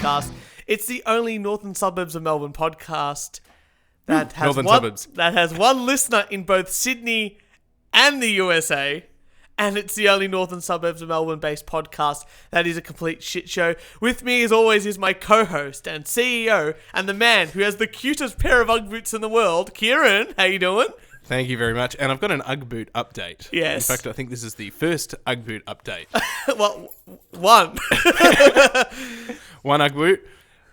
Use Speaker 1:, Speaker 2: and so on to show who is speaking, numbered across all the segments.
Speaker 1: podcast. It's the only northern suburbs of Melbourne podcast that has one listener in both Sydney and the USA. And it's the only northern suburbs of Melbourne-based podcast that is a complete shit show. With me, as always, is my co-host and CEO and the man who has the cutest pair of Ugg boots in the world, Kieran. How you doing?
Speaker 2: Thank you very much. And I've got an Ugg boot update.
Speaker 1: Yes.
Speaker 2: In fact, I think this is the first Ugg boot update.
Speaker 1: Well, one.
Speaker 2: One Ugg boot.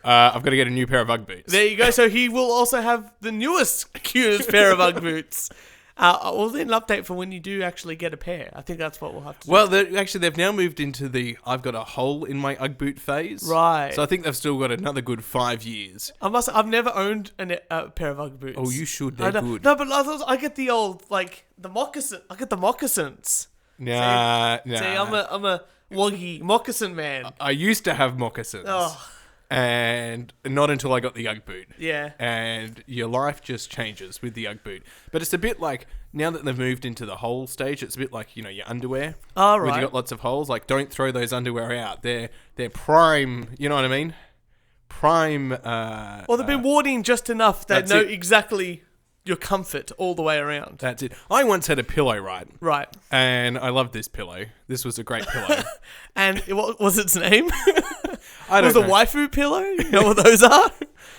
Speaker 2: I've got to get a new pair of Ugg boots.
Speaker 1: There you go. So he will also have the newest, cutest pair of Ugg boots. We'll then an update for when you do actually get a pair. I think that's what we'll have to do.
Speaker 2: Well, they've now moved into the I've got a hole in my Ugg boot phase.
Speaker 1: Right.
Speaker 2: So I think they've still got another good 5 years.
Speaker 1: I've never owned a pair of Ugg boots.
Speaker 2: Oh, you should. They're good.
Speaker 1: No, but I get the old, the moccasin. I get the moccasins.
Speaker 2: Nah.
Speaker 1: See, I'm a woggy moccasin man.
Speaker 2: I used to have moccasins.
Speaker 1: Oh.
Speaker 2: And not until I got the Ugg boot.
Speaker 1: Yeah.
Speaker 2: And your life just changes with the Ugg boot. But it's a bit like, now that they've moved into the hole stage, it's a bit like, your underwear.
Speaker 1: Oh, right.
Speaker 2: Where you got lots of holes. Like, don't throw those underwear out. They're prime, you know what I mean? Prime...
Speaker 1: well, they've been worn in just enough that know exactly your comfort all the way around.
Speaker 2: That's it. I once had a pillow, right?
Speaker 1: Right.
Speaker 2: And I loved this pillow. This was a great pillow.
Speaker 1: And what was its name?
Speaker 2: I don't know.
Speaker 1: It was a waifu pillow? You know what those are?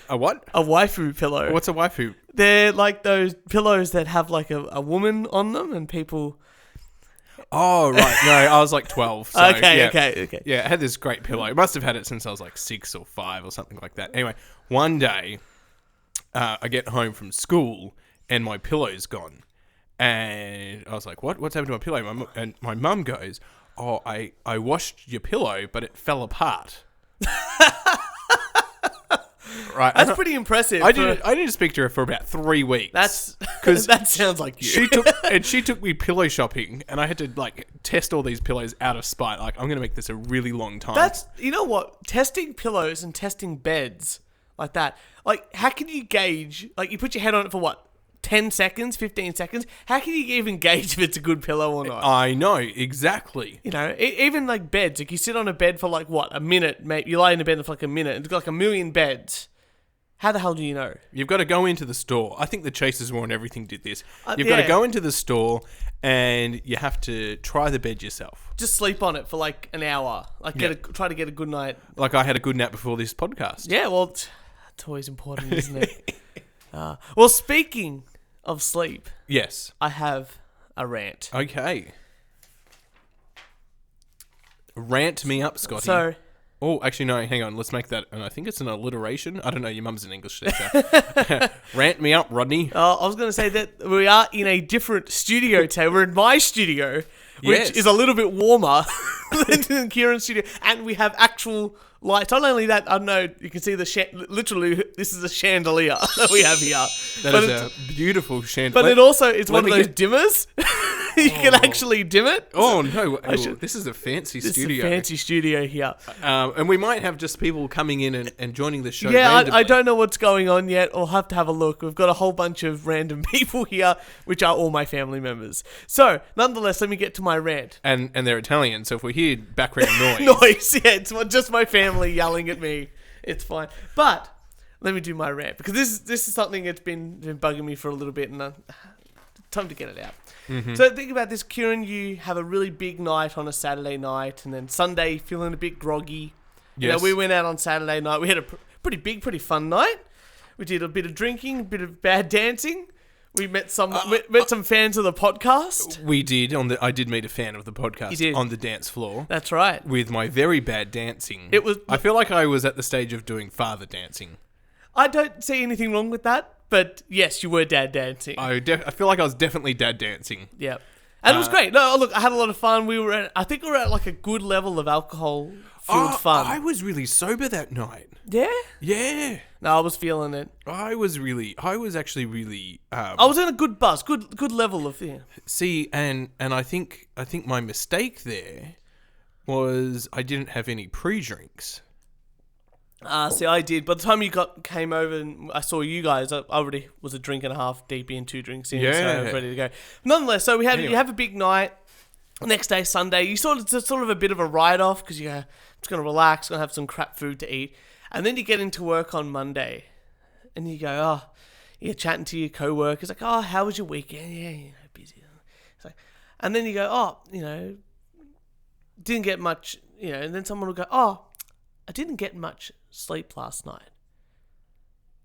Speaker 2: A what?
Speaker 1: A waifu pillow.
Speaker 2: What's a waifu?
Speaker 1: They're like those pillows that have like a woman on them and people...
Speaker 2: Oh, right. No, I was like 12. So,
Speaker 1: Okay.
Speaker 2: Yeah, I had this great pillow. I must have had it since I was like 6 or 5 or something like that. Anyway, one day, I get home from school and my pillow's gone. And I was like, what? What's happened to my pillow? And my mum goes, oh, I washed your pillow, but it fell apart. Right,
Speaker 1: that's pretty impressive.
Speaker 2: I didn't speak to her for about 3 weeks.
Speaker 1: That sounds like you.
Speaker 2: She took me pillow shopping, and I had to test all these pillows out of spite. Like, I'm going to make this a really long time.
Speaker 1: You know what? Testing pillows and testing beds like that. Like, how can you gauge? Like, you put your head on it for what? 10 seconds, 15 seconds? How can you even gauge if it's a good pillow or not?
Speaker 2: I know, exactly.
Speaker 1: Even like beds. Like, you sit on a bed for a minute, mate. You lie in a bed for a minute. It's got like a million beds. How the hell do you know?
Speaker 2: You've got to go into the store. I think the Chasers War and everything did this. You've got to go into the store and you have to try the bed yourself.
Speaker 1: Just sleep on it for an hour. Try to get a good night.
Speaker 2: Like I had a good nap before this podcast.
Speaker 1: Yeah, well, it's always important, isn't it? Well, speaking of sleep.
Speaker 2: Yes.
Speaker 1: I have a rant.
Speaker 2: Okay. Rant me up, Scotty.
Speaker 1: So...
Speaker 2: Oh, actually, no, hang on. Let's make that, and I think it's an alliteration. I don't know, your mum's an English teacher. Rant me up, Rodney.
Speaker 1: I was going to say that we are in a different studio today. We're in my studio, which is a little bit warmer than Kieran's studio, and we have actual lights. Not only that, I don't know, you can see literally, this is a chandelier that we have here.
Speaker 2: That is a beautiful chandelier.
Speaker 1: But it also, it's one of those dimmers. You can actually dim it.
Speaker 2: Oh, no. This is a fancy studio.
Speaker 1: This is a fancy studio here.
Speaker 2: And we might have just people coming in and joining the show.
Speaker 1: Yeah, I don't know what's going on yet. I'll have to have a look. We've got a whole bunch of random people here, which are all my family members. So, nonetheless, let me get to my rant.
Speaker 2: And they're Italian, so if we hear background
Speaker 1: noise, yeah, it's just my family yelling at me. It's fine. But, let me do my rant, because this is something that's been bugging me for a little bit, and time to get it out. Mm-hmm. So think about this, Kieran. You have a really big night on a Saturday night, and then Sunday feeling a bit groggy.
Speaker 2: Yes.
Speaker 1: We went out on Saturday night. We had a pretty fun night. We did a bit of drinking, a bit of bad dancing. We met some fans of the podcast.
Speaker 2: We did. I did meet a fan of the podcast.
Speaker 1: You did.
Speaker 2: On the dance floor.
Speaker 1: That's right.
Speaker 2: With my very bad dancing. I feel like I was at the stage of doing father dancing.
Speaker 1: I don't see anything wrong with that. But yes, you were dad dancing.
Speaker 2: I feel like I was definitely dad dancing.
Speaker 1: Yeah. And it was great. No, look, I had a lot of fun. I think we were at a good level of alcohol-filled fun.
Speaker 2: I was really sober that night.
Speaker 1: Yeah?
Speaker 2: Yeah.
Speaker 1: No, I was feeling it.
Speaker 2: I was actually really...
Speaker 1: I was in a good buzz, good level of... Yeah.
Speaker 2: See, and I think my mistake there was I didn't have any pre-drinks.
Speaker 1: See, I did. By the time you came over and I saw you guys, I already was a drink and a half deep in, 2 drinks in, so I was ready to go. Nonetheless, so you have a big night. Next day, Sunday, it's sort of a bit of a write-off because you're just going to relax, going to have some crap food to eat. And then you get into work on Monday and you go, oh, you're chatting to your co-workers like, oh, how was your weekend? Yeah, busy. It's like, and then you go, oh, didn't get much, and then someone will go, oh, I didn't get much sleep last night.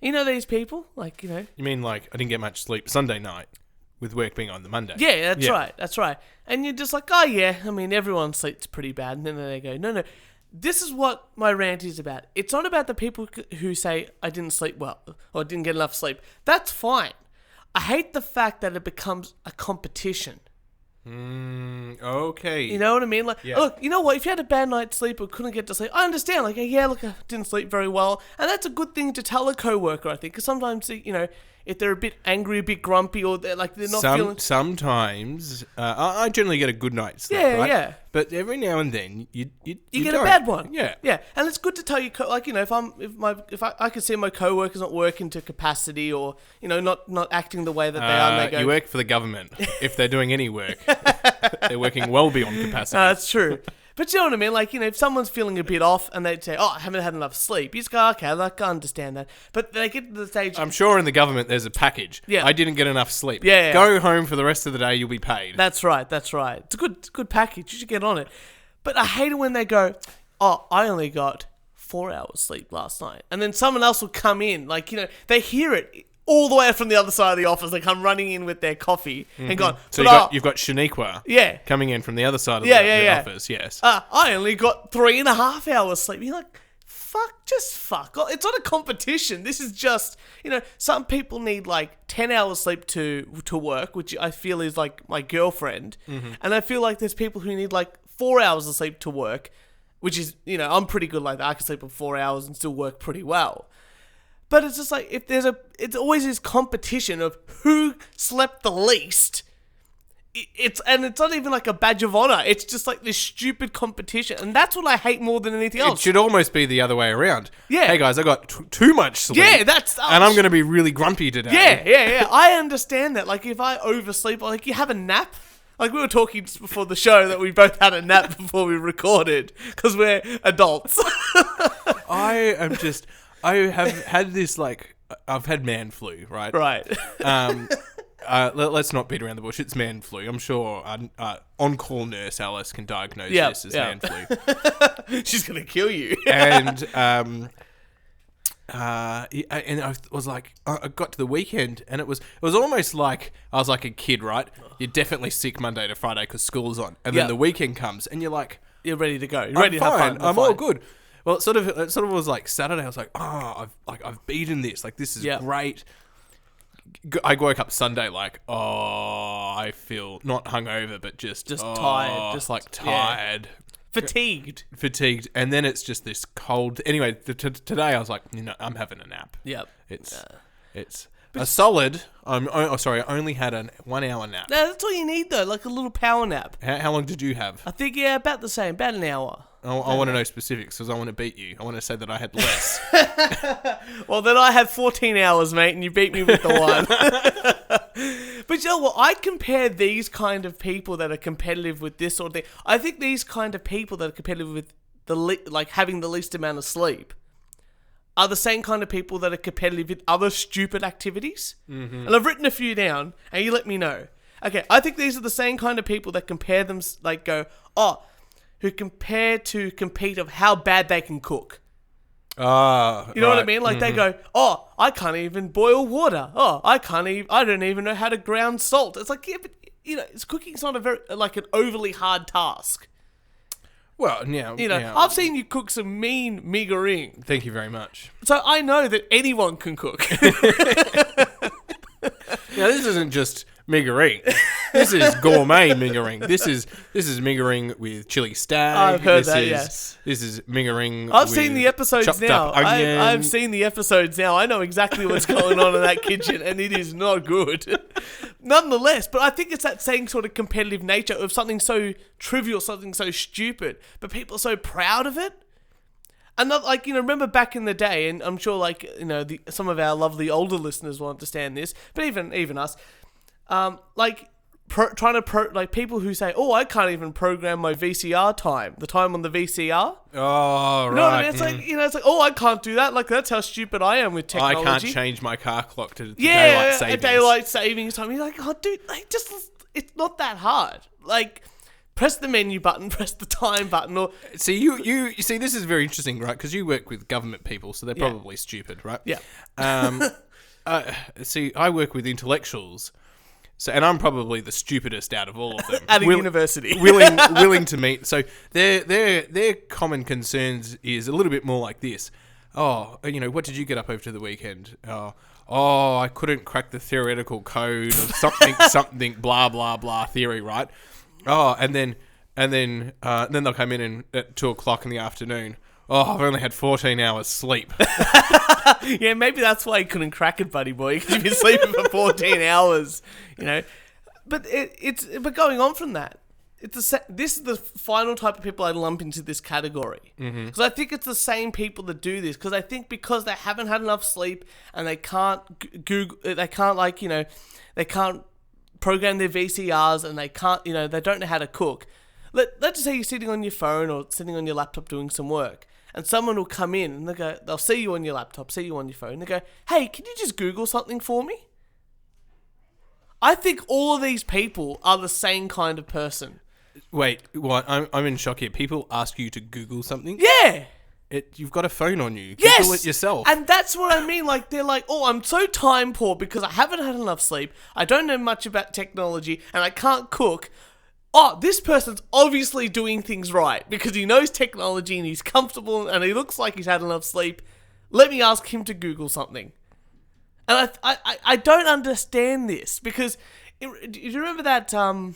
Speaker 1: You know these people? Like,
Speaker 2: You mean like I didn't get much sleep Sunday night with work being on the Monday?
Speaker 1: Yeah, that's right. And you're just like, oh yeah, I mean, everyone sleeps pretty bad. And then they go, no. This is what my rant is about. It's not about the people who say, I didn't sleep well or didn't get enough sleep. That's fine. I hate the fact that it becomes a competition.
Speaker 2: Okay.
Speaker 1: You know what I mean? Like, look, you know what? If you had a bad night's sleep or couldn't get to sleep, I understand. Like, yeah, look, I didn't sleep very well. And that's a good thing to tell a coworker, I think. Because sometimes, if they're a bit angry, a bit grumpy, or they're not feeling...
Speaker 2: Sometimes, I generally get a good night's sleep, right? Yeah. But every now and then, you
Speaker 1: get a bad one.
Speaker 2: Yeah.
Speaker 1: Yeah. And it's good to tell you, if I can see my coworkers not working to capacity or, not acting the way that they are, and they go...
Speaker 2: You work for the government. If they're doing any work, they're working well beyond capacity.
Speaker 1: That's true. But you know what I mean? Like, if someone's feeling a bit off and they say, oh, I haven't had enough sleep, you just go, okay, I can understand that. But they get to the stage...
Speaker 2: I'm sure in the government there's a package.
Speaker 1: Yeah.
Speaker 2: I didn't get enough sleep.
Speaker 1: Yeah.
Speaker 2: Go home for the rest of the day, you'll be paid.
Speaker 1: That's right. It's a good package. You should get on it. But I hate it when they go, oh, I only got 4 hours sleep last night. And then someone else will come in. Like, they hear it all the way from the other side of the office. They come running in with their coffee and gone.
Speaker 2: So you've got Shaniqua coming in from the other side of the office, yes.
Speaker 1: I only got 3.5 hours sleep. You're like, fuck. It's not a competition. This is just, some people need like 10 hours sleep to work, which I feel is like my girlfriend. Mm-hmm. And I feel like there's people who need like 4 hours of sleep to work, which is, I'm pretty good like that. I can sleep for 4 hours and still work pretty well. But it's just like, it's always this competition of who slept the least. It's not even like a badge of honor. It's just like this stupid competition. And that's what I hate more than anything else.
Speaker 2: It should almost be the other way around.
Speaker 1: Yeah.
Speaker 2: Hey guys, I got too much sleep.
Speaker 1: Yeah, that's...
Speaker 2: and I'm going to be really grumpy today.
Speaker 1: Yeah. I understand that. Like, if I oversleep, like, you have a nap. Like, we were talking just before the show that we both had a nap before we recorded. Because we're adults.
Speaker 2: I have had this, like, I've had man flu, right?
Speaker 1: Right.
Speaker 2: Let's not beat around the bush. It's man flu. I'm sure on-call nurse Alice can diagnose this as man flu.
Speaker 1: She's going to kill you.
Speaker 2: And I was like, I got to the weekend and it was almost like I was like a kid, right? You're definitely sick Monday to Friday because school's on. And then the weekend comes and you're like...
Speaker 1: You're ready to go. You're ready to have fun.
Speaker 2: I'm all good. Well, it sort of was like Saturday. I was like, I've beaten this. Like, this is great. I woke up Sunday like, I feel not hungover, but just
Speaker 1: tired, just like
Speaker 2: tired, fatigued, and then it's just this cold. Anyway, today I was like, I'm having a nap.
Speaker 1: Yep,
Speaker 2: it's a solid. I only had a 1 hour nap.
Speaker 1: No, that's all you need though, like a little power nap.
Speaker 2: How long did you have?
Speaker 1: I think about the same, about an hour.
Speaker 2: I want to know specifics because I want to beat you. I want to say that I had less.
Speaker 1: Well, then I had 14 hours, mate, and you beat me with the one. But you know what? I compare these kind of people that are competitive with this sort of thing. I think these kind of people that are competitive with having the least amount of sleep are the same kind of people that are competitive with other stupid activities. Mm-hmm. And I've written a few down, and you let me know. Okay, I think these are the same kind of people that compare them, who compete of how bad they can cook. You know what I mean? Like, they go, I can't even boil water. I don't even know how to ground salt. It's like, yeah, but, cooking's not an overly hard task.
Speaker 2: Well, yeah.
Speaker 1: I've seen you cook some mean meagering.
Speaker 2: Thank you very much.
Speaker 1: So I know that anyone can cook.
Speaker 2: Now, this isn't just meagering. This is gourmet meagering. This is meagering with chili stag.
Speaker 1: I've heard that, yes.
Speaker 2: This is meagering
Speaker 1: I've seen the episodes now. I've seen the episodes now. I know exactly what's going on in that kitchen, and it is not good. Nonetheless, but I think it's that same sort of competitive nature of something so trivial, something so stupid, but people are so proud of it. And not remember back in the day, and I'm sure some of our lovely older listeners will understand this, but even us, like people who say, "Oh, I can't even program my VCR time, the time on the VCR."
Speaker 2: Oh,
Speaker 1: You know what I
Speaker 2: right.
Speaker 1: mean? It's like, "Oh, I can't do that." Like that's how stupid I am with technology.
Speaker 2: I can't change my car clock to daylight savings.
Speaker 1: Daylight savings time. You're like, "Oh, dude, like it's not that hard." Like, press the menu button, press the time button, or
Speaker 2: see you see this is very interesting, right? Because you work with government people, so they're probably stupid, right?
Speaker 1: Yeah.
Speaker 2: See, I work with intellectuals. So, and I'm probably the stupidest out of all of them.
Speaker 1: At a university.
Speaker 2: willing to meet. So their common concerns is a little bit more like this. Oh, what did you get up over the weekend? Oh, I couldn't crack the theoretical code of something, blah, blah, blah theory, right? Oh, and then they'll come in at 2:00 in the afternoon. Oh, I've only had 14 hours sleep.
Speaker 1: Yeah, maybe that's why you couldn't crack it, buddy boy, because you've been sleeping for 14 hours, But but going on from that, this is the final type of people I lump into this category. Because I think it's the same people that do this. Because I think because they haven't had enough sleep and they can't Google, they can't program their VCRs and they can't, they don't know how to cook. Let's just say you're sitting on your phone or sitting on your laptop doing some work. And someone will come in and they'll see you on your laptop, see you on your phone. They go, "Hey, can you just Google something for me?" I think all of these people are the same kind of person.
Speaker 2: Wait, what? I'm in shock here. People ask you to Google something?
Speaker 1: Yeah.
Speaker 2: You've got a phone on you.
Speaker 1: Yes.
Speaker 2: Google it yourself.
Speaker 1: And that's what I mean. Like, they're like, "Oh, I'm so time poor because I haven't had enough sleep. I don't know much about technology and I can't cook." Oh, this person's obviously doing things right because he knows technology and he's comfortable and he looks like he's had enough sleep. Let me ask him to Google something. And I don't understand this because do you remember that? Do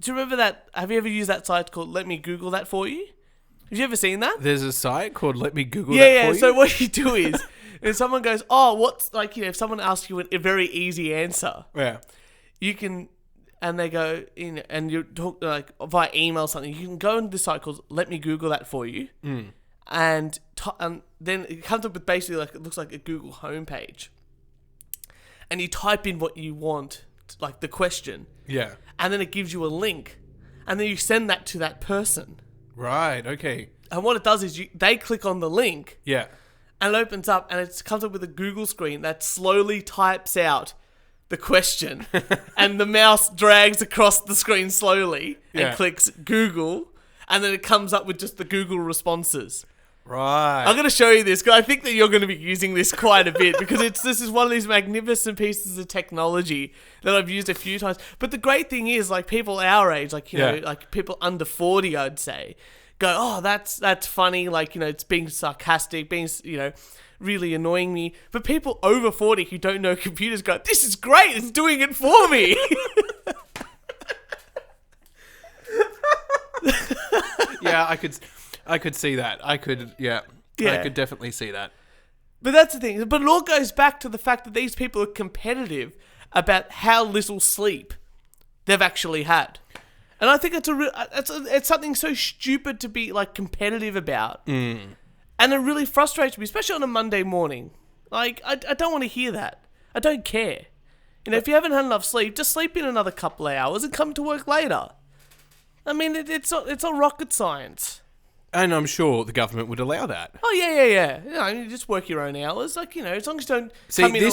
Speaker 1: you remember that? Have you ever used that site called "Let Me Google That For You"? Have you ever seen that?
Speaker 2: There's a site called "Let Me Google That For You"?
Speaker 1: Yeah. So what you do is, if someone goes, "Oh, what's like," if someone asks you a very easy answer, you can. And they go in and you talk like via email or something. You can go into this site called "Let Me Google That For You," and then it comes up with basically like it looks like a Google homepage. And you type in what you want, like the question.
Speaker 2: Yeah.
Speaker 1: And then it gives you a link, and then you send that to that person.
Speaker 2: Right. Okay.
Speaker 1: And what it does is they click on the link.
Speaker 2: Yeah.
Speaker 1: And it opens up, and it comes up with a Google screen that slowly types out the question, and the mouse drags across the screen slowly and clicks Google, and then it comes up with just the Google responses.
Speaker 2: Right.
Speaker 1: I'm going to show you this because I think that you're going to be using this quite a bit because this is one of these magnificent pieces of technology that I've used a few times. But the great thing is, like people our age, like like people under 40, I'd say, go, "Oh, that's funny." Like it's being sarcastic, being really annoying me. But people over 40 who don't know computers go, "This is great, it's doing it for me."
Speaker 2: Yeah, I could see that. I could definitely see that.
Speaker 1: But that's the thing. But it all goes back to the fact that these people are competitive about how little sleep they've actually had. And I think it's something so stupid to be like competitive about. And it really frustrates me, especially on a Monday morning. Like, I don't want to hear that. I don't care. If you haven't had enough sleep, just sleep in another couple of hours and come to work later. I mean, it's not rocket science.
Speaker 2: And I'm sure the government would allow that.
Speaker 1: Oh, yeah. You just work your own hours. Like, as long as you don't come in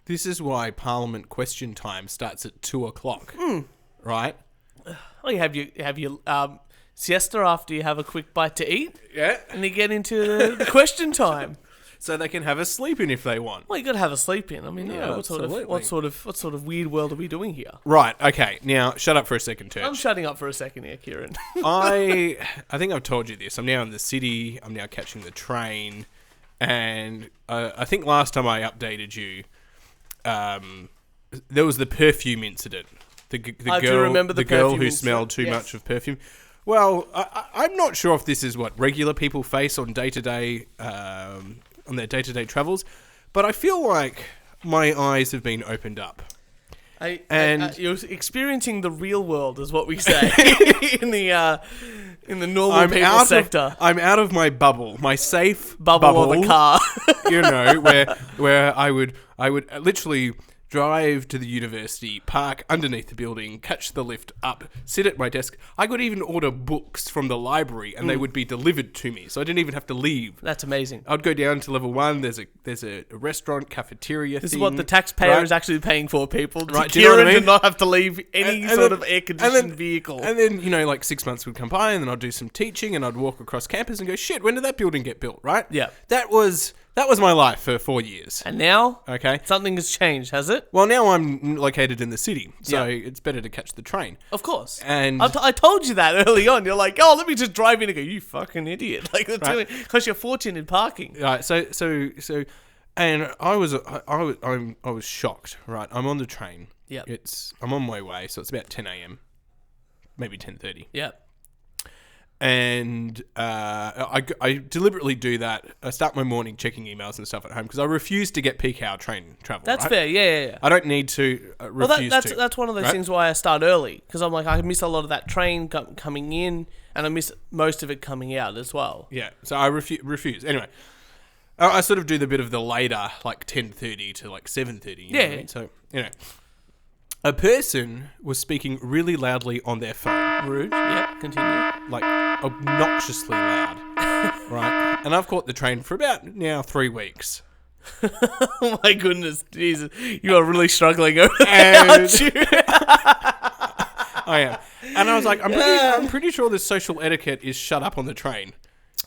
Speaker 2: this is why Parliament question time starts at 2:00. Right?
Speaker 1: Oh, you have your siesta after you have a quick bite to eat.
Speaker 2: Yeah.
Speaker 1: And you get into the question time.
Speaker 2: So they can have a sleep in if they want.
Speaker 1: Well, you got to have a sleep in. I mean,
Speaker 2: Yeah,
Speaker 1: what sort of weird world are we doing here?
Speaker 2: Right. Okay. Now, shut up for a second, Turch.
Speaker 1: I'm shutting up for a second here, Kieran.
Speaker 2: I think I've told you this. I'm now in the city. I'm now catching the train, and I think last time I updated you, there was the perfume incident. The girl who smelled too much of perfume. Well, I'm not sure if this is what regular people face on day-to-day on their day-to-day travels, but I feel like my eyes have been opened up.
Speaker 1: You're experiencing the real world, is what we say in the normal people sector.
Speaker 2: I'm out of my bubble, my safe
Speaker 1: bubble of a car.
Speaker 2: Where I would literally drive to the university, park underneath the building, catch the lift up, sit at my desk. I could even order books from the library and they would be delivered to me. So I didn't even have to leave.
Speaker 1: That's amazing.
Speaker 2: I'd go down to level 1. There's a restaurant, cafeteria
Speaker 1: This
Speaker 2: thing.
Speaker 1: is what the taxpayer
Speaker 2: right?
Speaker 1: is actually paying for, people.
Speaker 2: Right, do
Speaker 1: Kieran
Speaker 2: you know what I mean?
Speaker 1: did not have to leave any sort of air-conditioned vehicle.
Speaker 2: And then, you know, like 6 months would come by and then I'd do some teaching and I'd walk across campus and go, shit, when did that building get built, right?
Speaker 1: Yeah.
Speaker 2: That was my life for 4 years.
Speaker 1: And now,
Speaker 2: Okay.
Speaker 1: something has changed, has it?
Speaker 2: Well, now I'm located in the city, so it's better to catch the train.
Speaker 1: Of course.
Speaker 2: And
Speaker 1: I told you that early on. You're like, oh, let me just drive in and go, you fucking idiot. Like, because you're fortune in parking.
Speaker 2: right, so, and I was shocked. Right, I'm on the train.
Speaker 1: Yeah.
Speaker 2: I'm on my way, so it's about 10 a.m, maybe 10:30.
Speaker 1: Yeah.
Speaker 2: And I deliberately do that. I start my morning checking emails and stuff at home because I refuse to get peak hour train travel.
Speaker 1: That's
Speaker 2: right?
Speaker 1: fair. Yeah.
Speaker 2: I don't need to refuse to.
Speaker 1: That's one of those things why I start early, because I'm like, I miss a lot of that train coming in, and I miss most of it coming out as well.
Speaker 2: Yeah, so I refuse. Anyway, I sort of do the bit of the later, like 10:30 to like 7:30. You know what I mean? So, you know, a person was speaking really loudly on their phone.
Speaker 1: Rude. Yep. Continue.
Speaker 2: Like obnoxiously loud. Right? And I've caught the train for about now 3 weeks.
Speaker 1: Oh my goodness, Jesus. You are really struggling over there, aren't you?
Speaker 2: I am. And I was like, I'm pretty sure this social etiquette is shut up on the train.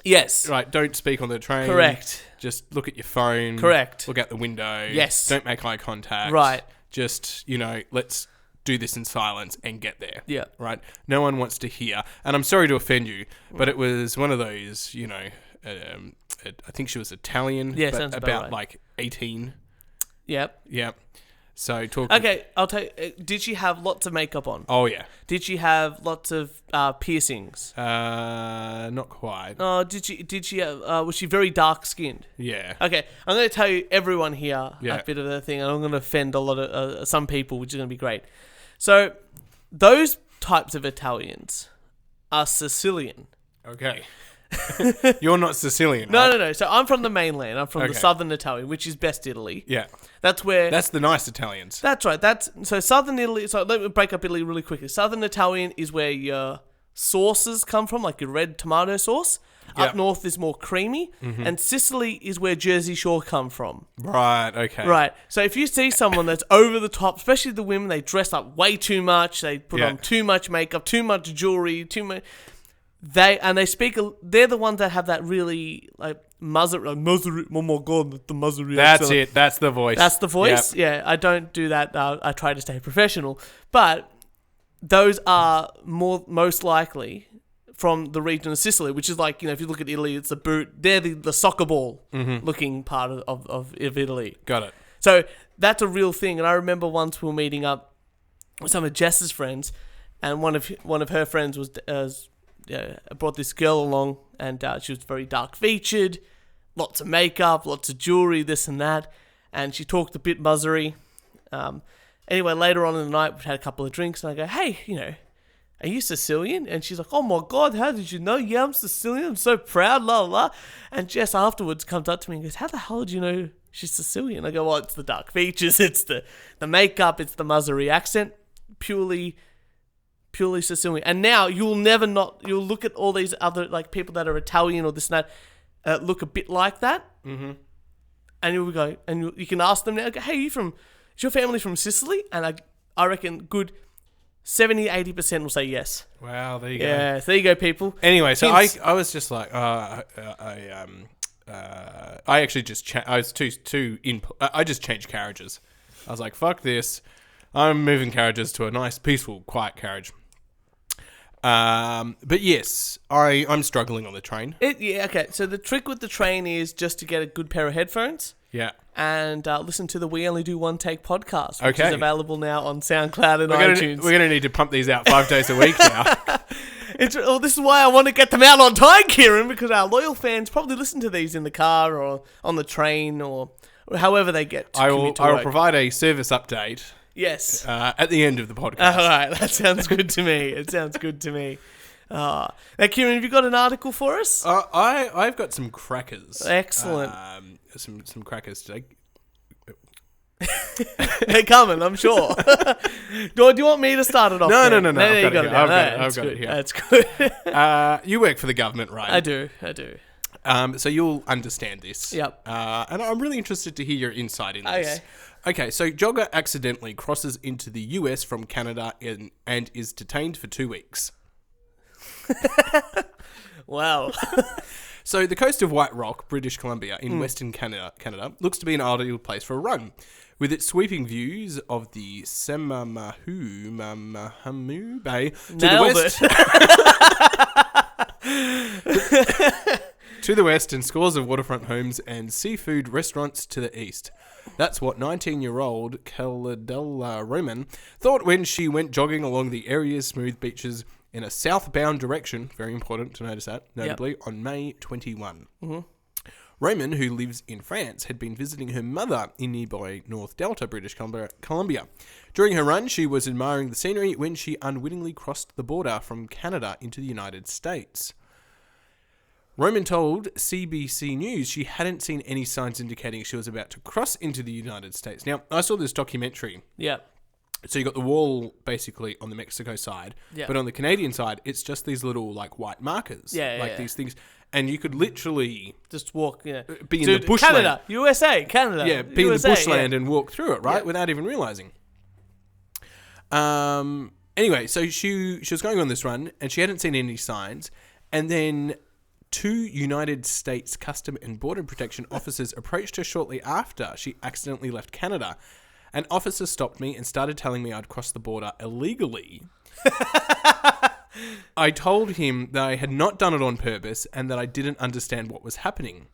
Speaker 1: Yes.
Speaker 2: Right, don't speak on the train.
Speaker 1: Correct.
Speaker 2: Just look at your phone.
Speaker 1: Correct.
Speaker 2: Look out the window.
Speaker 1: Yes.
Speaker 2: Don't make eye contact.
Speaker 1: Right.
Speaker 2: Just, you know, let's do this in silence and get there.
Speaker 1: Yeah.
Speaker 2: Right? No one wants to hear. And I'm sorry to offend you, but it was one of those, you know, I think she was Italian.
Speaker 1: Yeah,
Speaker 2: but
Speaker 1: sounds
Speaker 2: about
Speaker 1: right.
Speaker 2: like 18.
Speaker 1: Yep.
Speaker 2: Yep. So talk.
Speaker 1: Okay, I'll tell you. Did she have lots of makeup on?
Speaker 2: Oh, yeah.
Speaker 1: Did she have lots of piercings?
Speaker 2: Not quite.
Speaker 1: Oh, did she was she very dark skinned?
Speaker 2: Yeah.
Speaker 1: Okay, I'm going to tell you everyone here
Speaker 2: Yeah.
Speaker 1: a bit of the thing, and I'm going to offend a lot of some people, which is going to be great. So, those types of Italians are Sicilian.
Speaker 2: Okay. You're not Sicilian, right?
Speaker 1: No. So I'm from the mainland. I'm from the southern Italy, which is best Italy.
Speaker 2: Yeah.
Speaker 1: That's where...
Speaker 2: That's the nice Italians.
Speaker 1: That's right. So southern Italy... So let me break up Italy really quickly. Southern Italian is where your sauces come from, like your red tomato sauce.
Speaker 2: Yep.
Speaker 1: Up north is more creamy. Mm-hmm. And Sicily is where Jersey Shore come from.
Speaker 2: Right, okay.
Speaker 1: Right. So if you see someone that's over the top, especially the women, they dress up way too much. They put on too much makeup, too much jewelry, too much... They speak. They're the ones that have that really like Maserati. Oh my god, the Maserati.
Speaker 2: That's it. That's the voice.
Speaker 1: That's the voice. Yep. Yeah, I don't do that. I try to stay professional, but those are most likely from the region of Sicily, which is like, you know, if you look at Italy, it's the boot. They're the soccer ball looking part of Italy.
Speaker 2: Got it.
Speaker 1: So that's a real thing. And I remember once we were meeting up with some of Jess's friends, and one of her friends was. Brought this girl along, and she was very dark featured, lots of makeup, lots of jewelry, this and that, and she talked a bit buzzery. Anyway, later on in the night, we had a couple of drinks, and I go, hey, you know, are you Sicilian? And she's like, oh my god, how did you know? Yeah, I'm Sicilian, I'm so proud, la la. And Jess afterwards comes up to me and goes, how the hell did you know she's Sicilian? I go, well, it's the dark features, it's the makeup, it's the Maserati accent, purely Sicilian. And now you'll look at all these other like people that are Italian or this and that look a bit like that, and you'll go and you can ask them now, hey, is your family from Sicily? And I reckon good 70-80% will say yes.
Speaker 2: Wow, there you go.
Speaker 1: Yeah, so there you go, people.
Speaker 2: Anyway, so I was just like, I actually just I was too I just changed carriages. I was like, fuck this. I'm moving carriages to a nice, peaceful, quiet carriage. But yes, I'm struggling on the train.
Speaker 1: Okay. So the trick with the train is just to get a good pair of headphones.
Speaker 2: Yeah.
Speaker 1: And listen to the We Only Do One Take podcast, which
Speaker 2: is
Speaker 1: available now on SoundCloud and iTunes.
Speaker 2: We're going to need to pump these out 5 days a week now.
Speaker 1: This is why I want to get them out on time, Kieran, because our loyal fans probably listen to these in the car or on the train or however they get to commute to work.
Speaker 2: I will provide a service update.
Speaker 1: Yes.
Speaker 2: At the end of the podcast.
Speaker 1: All right, that sounds good to me. It sounds good to me. Now, Kieran, have you got an article for us?
Speaker 2: I've got some crackers.
Speaker 1: Excellent.
Speaker 2: Some crackers today.
Speaker 1: They're coming, I'm sure. Do you want me to start it off?
Speaker 2: No.
Speaker 1: Then?
Speaker 2: I've got it here.
Speaker 1: That's good.
Speaker 2: You work for the government, right?
Speaker 1: I do.
Speaker 2: So you'll understand this.
Speaker 1: Yep.
Speaker 2: And I'm really interested to hear your insight in this.
Speaker 1: Okay.
Speaker 2: So jogger accidentally crosses into the US from Canada and is detained for 2 weeks.
Speaker 1: Wow.
Speaker 2: So the coast of White Rock, British Columbia, in Western Canada, looks to be an ideal place for a run. With its sweeping views of the Semamahu Bay to the west and scores of waterfront homes and seafood restaurants to the east. That's what 19-year-old Caladella Roman thought when she went jogging along the area's smooth beaches in a southbound direction, very important to notice that, notably, on May 21.
Speaker 1: Mm-hmm.
Speaker 2: Roman, who lives in France, had been visiting her mother in nearby North Delta, British Columbia. During her run, she was admiring the scenery when she unwittingly crossed the border from Canada into the United States. Roman told CBC News she hadn't seen any signs indicating she was about to cross into the United States. Now, I saw this documentary.
Speaker 1: Yeah.
Speaker 2: So you got the wall basically on the Mexico side, but on the Canadian side, it's just these little like white markers, these things, and you could literally
Speaker 1: just walk,
Speaker 2: be in the bushland,
Speaker 1: Canada, USA, Canada,
Speaker 2: be in the bushland and walk through it, right, without even realizing. Anyway, so she was going on this run and she hadn't seen any signs, and then 2 United States Custom and Border Protection officers approached her shortly after she accidentally left Canada. An officer stopped me and started telling me I'd crossed the border illegally. I told him that I had not done it on purpose and that I didn't understand what was happening.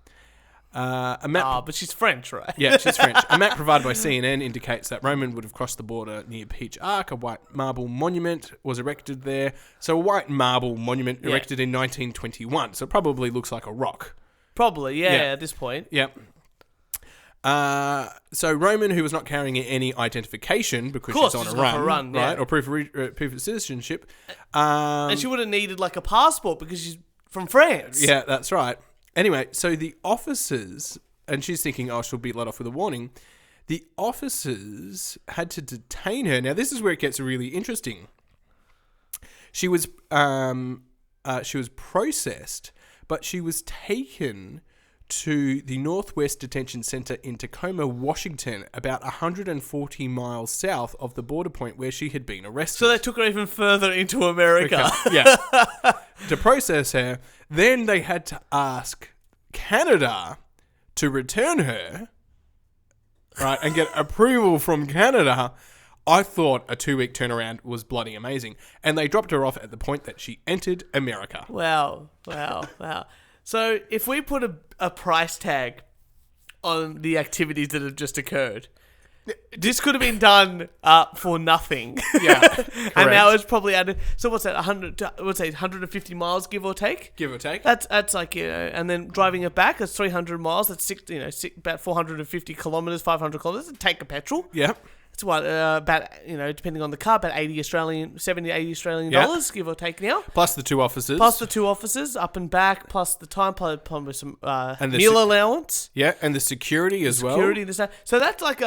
Speaker 1: But she's French, right?
Speaker 2: Yeah, she's French. A map provided by CNN indicates that Roman would have crossed the border near Peach Arc. A white marble monument was erected there. So a white marble monument erected in 1921. So it probably looks like a rock.
Speaker 1: Probably, at this point.
Speaker 2: Yep. So Roman, who was not carrying any identification because she's on a run, right, or proof of citizenship,
Speaker 1: and she would have needed like a passport because she's from France.
Speaker 2: Yeah, that's right. Anyway, so the officers, and she's thinking, she'll be let off with a warning. The officers had to detain her. Now, this is where it gets really interesting. She was processed, but she was taken to the Northwest Detention Center in Tacoma, Washington, about 140 miles south of the border point where she had been arrested.
Speaker 1: So they took her even further into America.
Speaker 2: Yeah. To process her. Then they had to ask Canada to return her, right, and get approval from Canada. I thought a 2-week turnaround was bloody amazing. And they dropped her off at the point that she entered America.
Speaker 1: Wow. So if we put a price tag on the activities that have just occurred, this could have been done for nothing. Yeah, and now it's probably added. So what's that? 150 miles, give or take.
Speaker 2: Give or take.
Speaker 1: That's like, and then driving it back, that's 300 miles. That's about 450 kilometers, 500 kilometers. Tank of petrol.
Speaker 2: Yeah.
Speaker 1: It's what about depending on the car, about 70 to 80 Australian dollars, give or take now.
Speaker 2: Plus the 2 officers.
Speaker 1: Up and back, plus the time, plus some meal allowance.
Speaker 2: Yeah, and the security as well.
Speaker 1: So that's like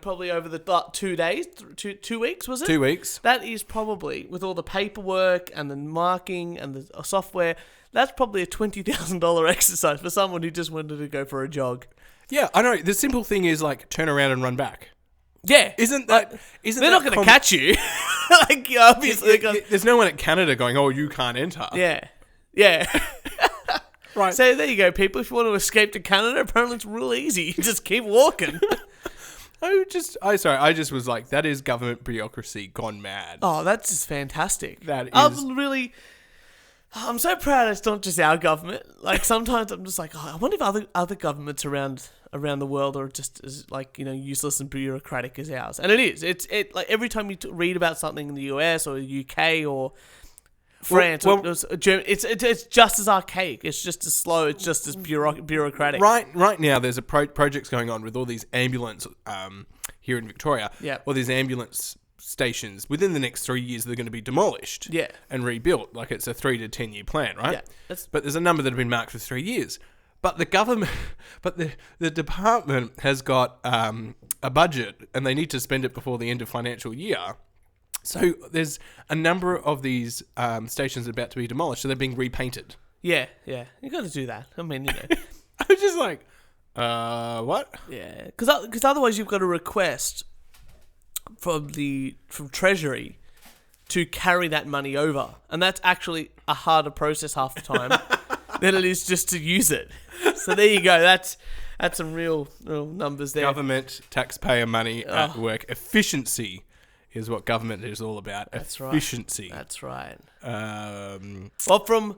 Speaker 1: probably over the 2 days, 2 weeks, was it?
Speaker 2: 2 weeks.
Speaker 1: That is probably, with all the paperwork and the marking and the software, that's probably a $20,000 exercise for someone who just wanted to go for a jog.
Speaker 2: Yeah, I know. The simple thing is like turn around and run back.
Speaker 1: Yeah,
Speaker 2: isn't
Speaker 1: they're not going to catch you? Obviously,
Speaker 2: there's no one at Canada going, "Oh, you can't enter."
Speaker 1: Yeah.
Speaker 2: Right.
Speaker 1: So there you go, people. If you want to escape to Canada, apparently it's real easy. You just keep walking.
Speaker 2: I just was like, that is government bureaucracy gone mad.
Speaker 1: Oh, that's just fantastic.
Speaker 2: That is.
Speaker 1: I'm so proud it's not just our government. Like sometimes I'm just like, I wonder if other governments around the world are just as useless and bureaucratic as ours. And it is. It's like every time you read about something in the US or the UK or France or Germany, it's just as archaic. It's just as slow. It's just as bureaucratic.
Speaker 2: Right now, there's a projects going on with all these ambulance here in Victoria.
Speaker 1: Yeah.
Speaker 2: All these ambulance stations within the next 3 years they're going to be demolished and rebuilt. Like it's a 3 to 10 year plan, right? Yeah, but there's a number that have been marked for 3 years. But the government, the department has got a budget and they need to spend it before the end of financial year. So there's a number of these stations about to be demolished, so they're being repainted.
Speaker 1: Yeah. You got to do that. I mean,
Speaker 2: I was just like, what?
Speaker 1: Yeah, because otherwise you've got to request from Treasury to carry that money over, and that's actually a harder process half the time than it is just to use it. So there you go. That's some real numbers there.
Speaker 2: Government taxpayer money at work. Efficiency is what government is all about.
Speaker 1: That's
Speaker 2: efficiency.
Speaker 1: Right. That's right.
Speaker 2: Well,
Speaker 1: from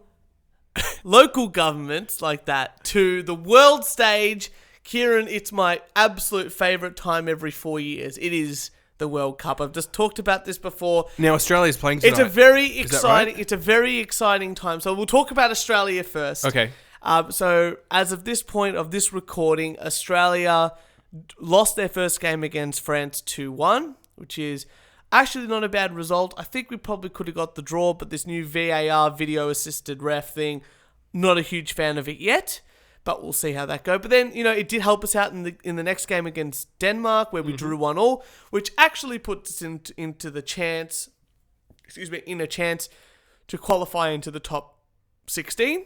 Speaker 1: local governments like that to the world stage, Kieran, it's my absolute favourite time every 4 years. It is the World Cup. I've just talked about this before.
Speaker 2: Now Australia's playing tonight.
Speaker 1: It's a very exciting.
Speaker 2: Right?
Speaker 1: It's a very exciting time. So we'll talk about Australia first.
Speaker 2: Okay.
Speaker 1: So as of this point of this recording, Australia lost their first game against France 2-1, which is actually not a bad result. I think we probably could have got the draw, but this new VAR, video assisted ref thing, not a huge fan of it yet. But we'll see how that goes. But then, it did help us out in the next game against Denmark, where we drew 1-1, which actually puts us into the chance, in a chance to qualify into the top 16,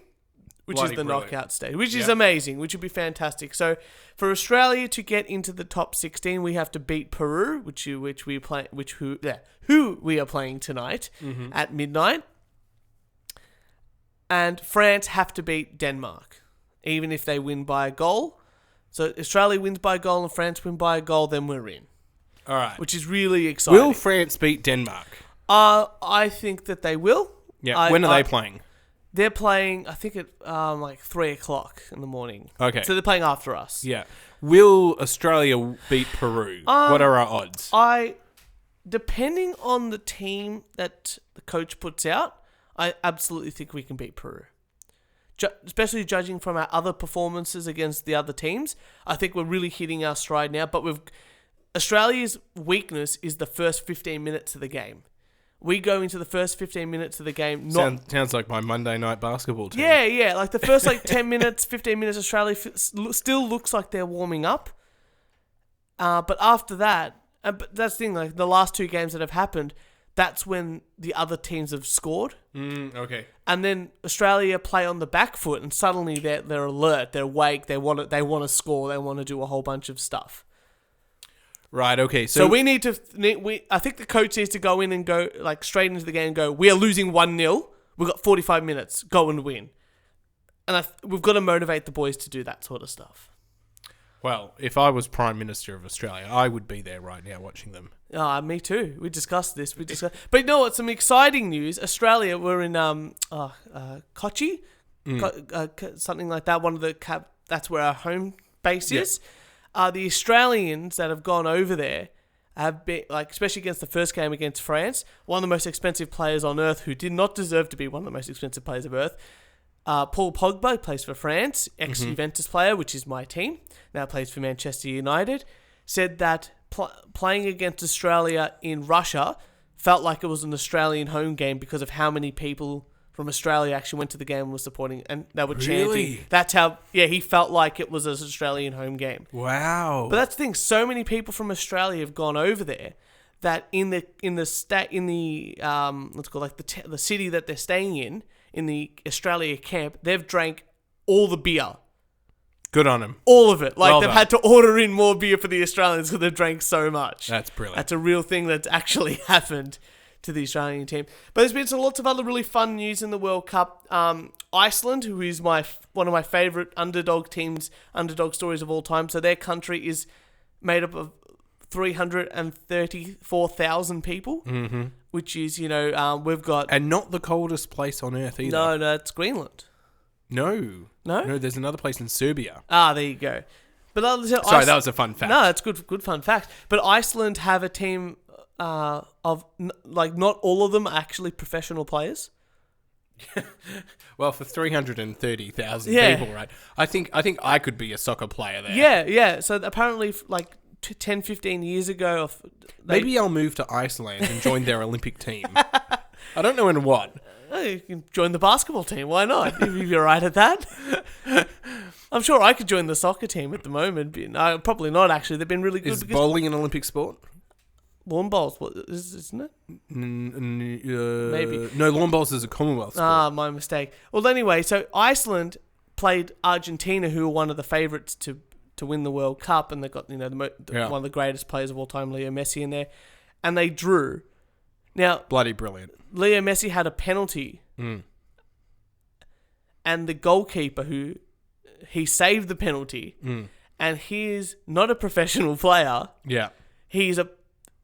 Speaker 1: which is the knockout stage, which is amazing, which would be fantastic. So for Australia to get into the top 16, we have to beat Peru, who we are playing tonight at midnight, and France have to beat Denmark. Even if they win by a goal. So Australia wins by a goal and France win by a goal, then we're in.
Speaker 2: All right.
Speaker 1: Which is really exciting.
Speaker 2: Will France beat Denmark?
Speaker 1: I think that they will.
Speaker 2: Yeah. When are they playing?
Speaker 1: They're playing, I think, at 3 o'clock in the morning.
Speaker 2: Okay.
Speaker 1: So they're playing after us.
Speaker 2: Yeah. Will Australia beat Peru? What are our odds?
Speaker 1: Depending on the team that the coach puts out, I absolutely think we can beat Peru. Especially judging from our other performances against the other teams, I think we're really hitting our stride now. But Australia's weakness is the first 15 minutes of the game. We go into the first 15 minutes of the game.
Speaker 2: Sounds like my Monday night basketball team.
Speaker 1: Yeah. Like the first 10 minutes, 15 minutes, Australia still looks like they're warming up. But after that, but that's the thing. Like the last two games that have happened, that's when the other teams have scored.
Speaker 2: Okay.
Speaker 1: And then Australia play on the back foot, and suddenly they're alert, they're awake, they want to score, they want to do a whole bunch of stuff.
Speaker 2: Right. Okay.
Speaker 1: So we need to. I think the coach needs to go in and go straight into the game and go. We are losing 1-0. We've got 45 minutes. Go and win. And we've got to motivate the boys to do that sort of stuff.
Speaker 2: Well, if I was Prime Minister of Australia, I would be there right now watching them.
Speaker 1: Me too. We discussed this. But you know what? Some exciting news. Australia, we're in Kochi, something like that. One of the that's where our home base is. The Australians that have gone over there have been, especially against the first game against France, one of the most expensive players on earth who did not deserve to be one of the most expensive players of earth. Paul Pogba plays for France, ex-Juventus player, which is my team, now plays for Manchester United, said that playing against Australia in Russia felt like it was an Australian home game because of how many people from Australia actually went to the game and were supporting, and they were chanting. That's how, he felt like it was an Australian home game.
Speaker 2: Wow.
Speaker 1: But that's the thing, so many people from Australia have gone over there that in the city that they're staying in the Australia camp, they've drank all the beer.
Speaker 2: Good on them.
Speaker 1: All of it.
Speaker 2: Well
Speaker 1: they've had to order in more beer for the Australians because they've drank so much.
Speaker 2: That's brilliant.
Speaker 1: That's a real thing that's actually happened to the Australian team. But there's been lots of other really fun news in the World Cup. Iceland, who is one of my favourite underdog stories of all time. So their country is made up of 334,000 people, which is, we've got...
Speaker 2: And not the coldest place on Earth either.
Speaker 1: No, it's Greenland.
Speaker 2: No, there's another place in Serbia.
Speaker 1: There you go. But
Speaker 2: sorry, that was a fun fact.
Speaker 1: No, it's good fun fact. But Iceland have a team of, not all of them are actually professional players.
Speaker 2: Well, for 330,000 people, right? I think I could be a soccer player there.
Speaker 1: Yeah. So apparently, 10, 15 years ago...
Speaker 2: Maybe I'll move to Iceland and join their Olympic team. I don't know in what.
Speaker 1: You can join the basketball team. Why not? If you're right at that. I'm sure I could join the soccer team at the moment. But no, probably not, actually. They've been really good.
Speaker 2: Is bowling an Olympic sport?
Speaker 1: Lawn bowls, isn't it?
Speaker 2: Maybe. No, lawn bowls is a Commonwealth sport.
Speaker 1: Ah, my mistake. Well, anyway, so Iceland played Argentina, who were one of the favourites to win the World Cup, and they got one of the greatest players of all time, Leo Messi, in there, and they drew. Now,
Speaker 2: bloody brilliant.
Speaker 1: Leo Messi had a penalty, and the goalkeeper he saved the penalty, and he is not a professional player.
Speaker 2: Yeah,
Speaker 1: he's a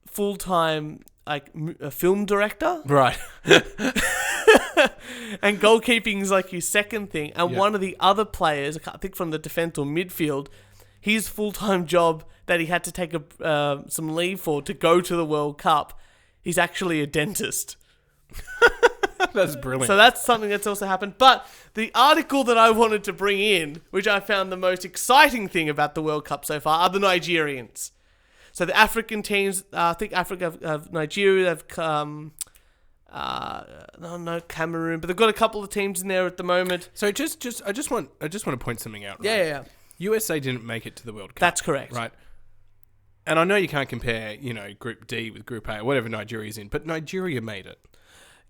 Speaker 1: full-time a film director,
Speaker 2: right?
Speaker 1: And goalkeeping is like his second thing. And one of the other players, I think from the defense or midfield, his full-time job that he had to take some leave for to go to the World Cup, he's actually a dentist.
Speaker 2: That's brilliant.
Speaker 1: So that's something that's also happened. But the article that I wanted to bring in, which I found the most exciting thing about the World Cup so far, are the Nigerians. So the African teams, I think Africa have Nigeria, they've Cameroon, but they've got a couple of teams in there at the moment.
Speaker 2: So I just want to point something out. Right?
Speaker 1: Yeah.
Speaker 2: USA didn't make it to the World Cup.
Speaker 1: That's correct.
Speaker 2: Right. And I know you can't compare, Group D with Group A or whatever Nigeria's in, but Nigeria made it.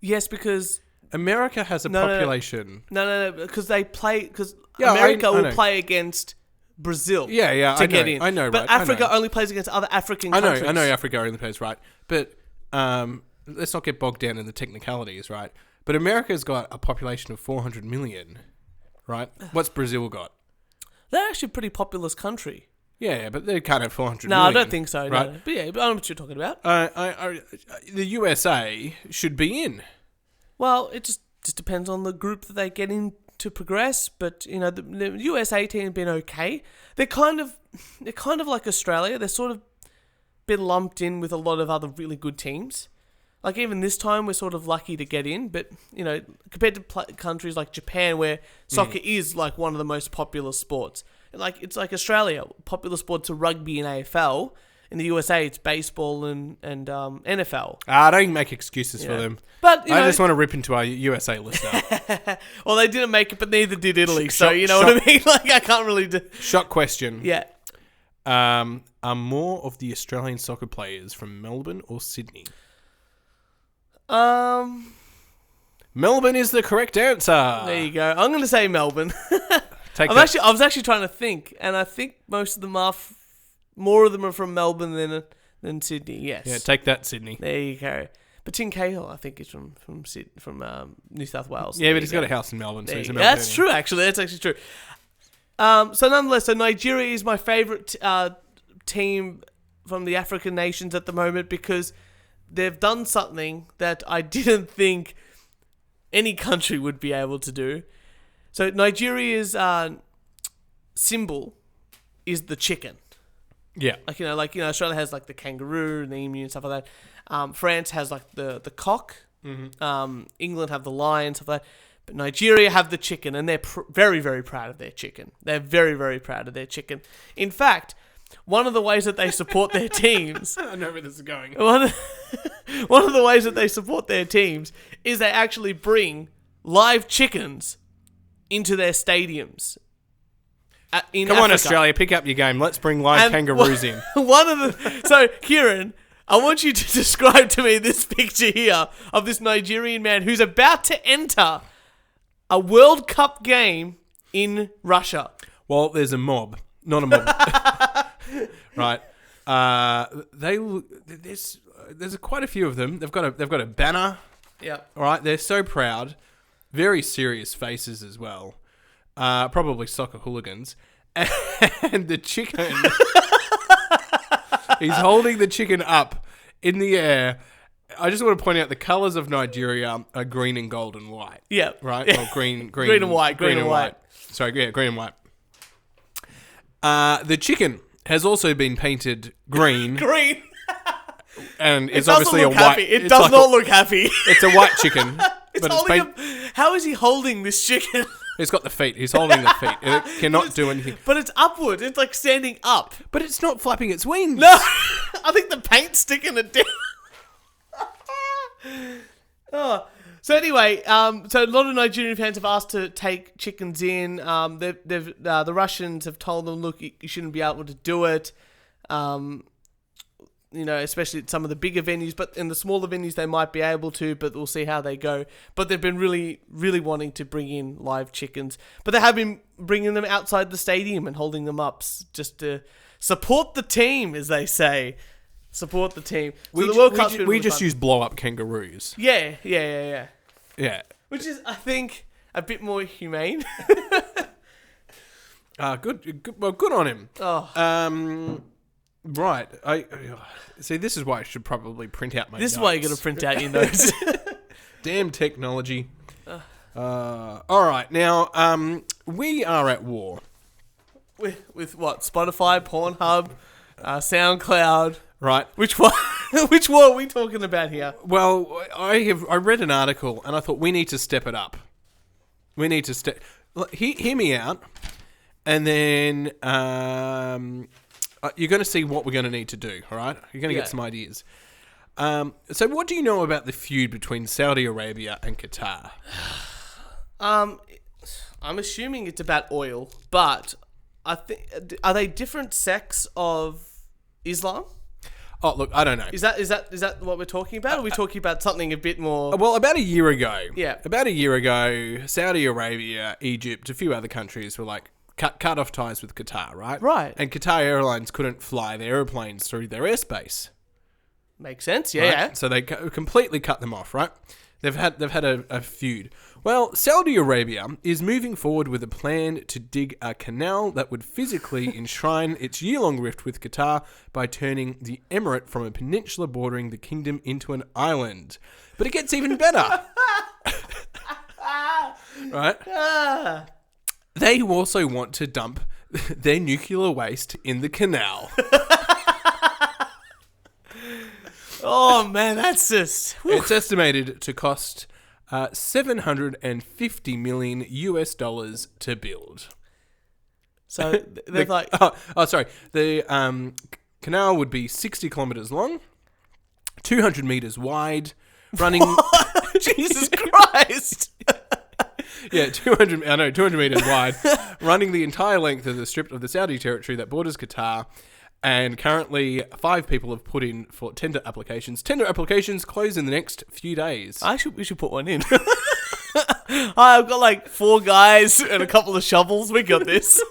Speaker 1: Yes, because
Speaker 2: America has a population.
Speaker 1: No, because they play. Because America will play against Brazil.
Speaker 2: Yeah,
Speaker 1: to get in.
Speaker 2: I know,
Speaker 1: but
Speaker 2: right?
Speaker 1: Africa only plays against other African countries.
Speaker 2: I know Africa only plays, right? But let's not get bogged down in the technicalities, right? But America's got a population of 400 million, right? What's Brazil got?
Speaker 1: They're actually a pretty populous country.
Speaker 2: Yeah, but they can't have 400
Speaker 1: million.
Speaker 2: No,
Speaker 1: I don't think so.
Speaker 2: Right?
Speaker 1: No. But I know what you're talking about.
Speaker 2: The USA should be in.
Speaker 1: Well, it just depends on the group that they get in to progress. But the USA team have been okay. They're kind of like Australia. They're sort of been lumped in with a lot of other really good teams. Like even this time, we're sort of lucky to get in. But compared to countries like Japan, where soccer is like one of the most popular sports. It's like Australia, popular sports are rugby and AFL. In the USA, it's baseball and NFL.
Speaker 2: Don't make excuses for them.
Speaker 1: But
Speaker 2: I just want to rip into our USA listener.
Speaker 1: Well, they didn't make it, but neither did Italy. So you know what I mean? Like I can't really do.
Speaker 2: Shock question.
Speaker 1: Yeah.
Speaker 2: Are more of the Australian soccer players from Melbourne or Sydney? Melbourne is the correct answer.
Speaker 1: There you go. I'm going to say Melbourne. I was actually trying to think, and I think most of them are. More of them are from Melbourne than Sydney. Yes.
Speaker 2: Yeah, take that, Sydney.
Speaker 1: There you go. But Tim Cahill, I think, is from New South Wales.
Speaker 2: Yeah, but he's got a house in Melbourne, so he's a Melbourneian.
Speaker 1: That's true, actually. That's actually true. So nonetheless, Nigeria is my favourite team from the African nations at the moment because they've done something that I didn't think any country would be able to do. So Nigeria's symbol is the chicken.
Speaker 2: Yeah.
Speaker 1: Australia has like the kangaroo and the emu and stuff like that. France has like the cock. Mm-hmm. England have the lion, stuff like that. But Nigeria have the chicken, and they're very, very proud of their chicken. They're very, very proud of their chicken. In fact, one of the ways that they support their teams...
Speaker 2: I know where this is going.
Speaker 1: One of the ways that they support their teams is they actually bring live chickens into their stadiums. Come
Speaker 2: on,
Speaker 1: Africa.
Speaker 2: Australia, pick up your game. Let's bring live kangaroos in.
Speaker 1: So, Kieran, I want you to describe to me this picture here of this Nigerian man who's about to enter a World Cup game in Russia.
Speaker 2: Well, there's a mob, not a mob, right? There's quite a few of them. They've got a banner.
Speaker 1: Yeah.
Speaker 2: All right. They're so proud. Very serious faces as well. Probably soccer hooligans. And the chicken... he's holding the chicken up in the air. I just want to point out the colours of Nigeria are green and gold and white.
Speaker 1: Yeah.
Speaker 2: Right?
Speaker 1: Yeah.
Speaker 2: Or green
Speaker 1: and white. Green and white.
Speaker 2: Sorry, yeah, green and white. The chicken has also been painted green.
Speaker 1: Green.
Speaker 2: And it's obviously a white...
Speaker 1: Happy. It does not look happy.
Speaker 2: It's a white chicken.
Speaker 1: How is he holding this chicken?
Speaker 2: He's got the feet. He's holding the feet. It cannot do anything.
Speaker 1: But it's upward. It's like standing up.
Speaker 2: But it's not flapping its wings.
Speaker 1: No. I think the paint's sticking it down. So anyway, so a lot of Nigerian fans have asked to take chickens in. The Russians have told them, look, you shouldn't be able to do it. Especially at some of the bigger venues, but in the smaller venues they might be able to, but we'll see how they go. But they've been really, really wanting to bring in live chickens. But they have been bringing them outside the stadium and holding them up just to support the team, as they say. Support the team. So the World Cup's been really
Speaker 2: just
Speaker 1: fun.
Speaker 2: use blow-up kangaroos.
Speaker 1: Yeah.
Speaker 2: Yeah.
Speaker 1: Which is, I think, a bit more humane.
Speaker 2: Good. Well, good on him.
Speaker 1: Oh.
Speaker 2: Right. I see. This is why I should probably print out my.
Speaker 1: This is
Speaker 2: notes.
Speaker 1: why you got to print out your notes.
Speaker 2: Damn technology. All right. Now, we are at war.
Speaker 1: With what? Spotify, Pornhub, SoundCloud.
Speaker 2: Right.
Speaker 1: Which one? Which war are we talking about here?
Speaker 2: Well, I read an article and I thought we need to step it up. We need to step. Hear me out, and then you're going to see what we're going to need to do. All right. You're going to get some ideas. So, what do you know about the feud between Saudi Arabia and Qatar?
Speaker 1: I'm assuming it's about oil, but I think are they different sects of Islam?
Speaker 2: Oh, look, I don't know.
Speaker 1: Is that what we're talking about? Or are we talking about something a bit more?
Speaker 2: Well, about a year ago.
Speaker 1: Yeah.
Speaker 2: About a year ago, Saudi Arabia, Egypt, a few other countries were like cut off ties with Qatar, right?
Speaker 1: Right.
Speaker 2: And Qatar Airlines couldn't fly their airplanes through their airspace.
Speaker 1: Makes sense. Yeah.
Speaker 2: Right?
Speaker 1: Yeah.
Speaker 2: So they completely cut them off, right? They've had a feud. Well, Saudi Arabia is moving forward with a plan to dig a canal that would physically enshrine its year-long rift with Qatar by turning the emirate from a peninsula bordering the kingdom into an island. But it gets even better. Right? They also want to dump their nuclear waste in the canal.
Speaker 1: Oh man, that's just.
Speaker 2: It's estimated to cost $750 million to build.
Speaker 1: So they're like.
Speaker 2: Sorry. The canal would be 60 kilometers long, 200 meters wide, running.
Speaker 1: Jesus Christ!
Speaker 2: Yeah, 200 meters wide, running the entire length of the strip of the Saudi territory that borders Qatar. And currently, 5 people have put in for tender applications. Tender applications close in the next few days.
Speaker 1: We should put one in. I've got like 4 guys and a couple of shovels. We got this.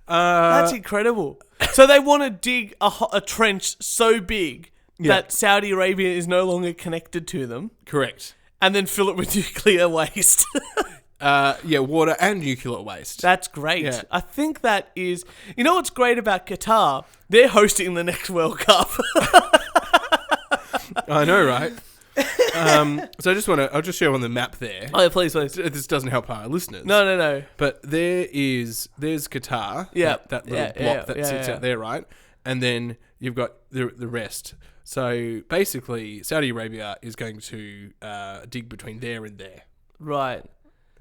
Speaker 1: That's incredible. So they want to dig a trench so big that Saudi Arabia is no longer connected to them.
Speaker 2: Correct.
Speaker 1: And then fill it with nuclear waste.
Speaker 2: Water and nuclear waste.
Speaker 1: That's great.
Speaker 2: Yeah.
Speaker 1: I think that is... You know what's great about Qatar? They're hosting the next World Cup.
Speaker 2: I know, right? So I'll just show on the map there.
Speaker 1: Oh, yeah, please.
Speaker 2: This doesn't help our listeners.
Speaker 1: No.
Speaker 2: But there's Qatar.
Speaker 1: Yeah.
Speaker 2: That little block that sits out there, right? And then you've got the rest. So basically, Saudi Arabia is going to dig between there and there.
Speaker 1: Right.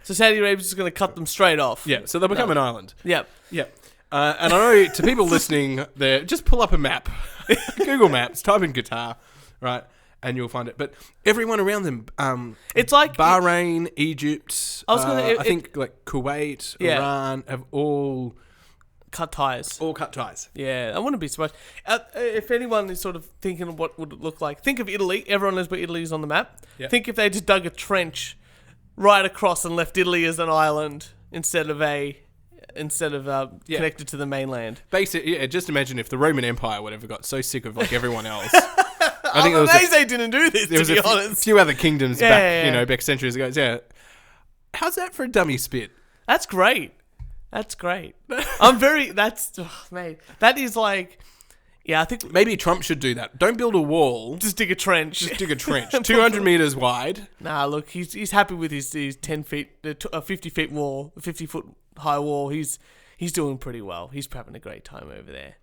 Speaker 1: So Saudi Arabia's just going to cut them straight off.
Speaker 2: Yeah, so they'll become an island.
Speaker 1: Yep.
Speaker 2: And I know to people listening there, just pull up a map. Google Maps, type in Qatar, right? And you'll find it. But everyone around them,
Speaker 1: it's like
Speaker 2: Bahrain, Egypt,
Speaker 1: I
Speaker 2: think like Kuwait, Iran, have all
Speaker 1: cut ties.
Speaker 2: All cut ties.
Speaker 1: Yeah, I wouldn't be surprised. If anyone is sort of thinking of what would it look like, think of Italy. Everyone knows where Italy is on the map. Yep. Think if they just dug a trench right across and left Italy as an island instead of connected to the mainland.
Speaker 2: Basically, just imagine if the Roman Empire would have got so sick of like everyone else.
Speaker 1: I think they didn't do this.
Speaker 2: There was
Speaker 1: a
Speaker 2: few other kingdoms back centuries ago. Yeah, how's that for a dummy spit?
Speaker 1: That's great. I'm very. Mate. That is like. Yeah, I think
Speaker 2: maybe Trump should do that. Don't build a wall.
Speaker 1: Just dig a trench.
Speaker 2: 200 meters wide.
Speaker 1: Nah, look, he's happy with his 10 feet, 50 feet wall, 50 foot high wall. He's doing pretty well. He's having a great time over there.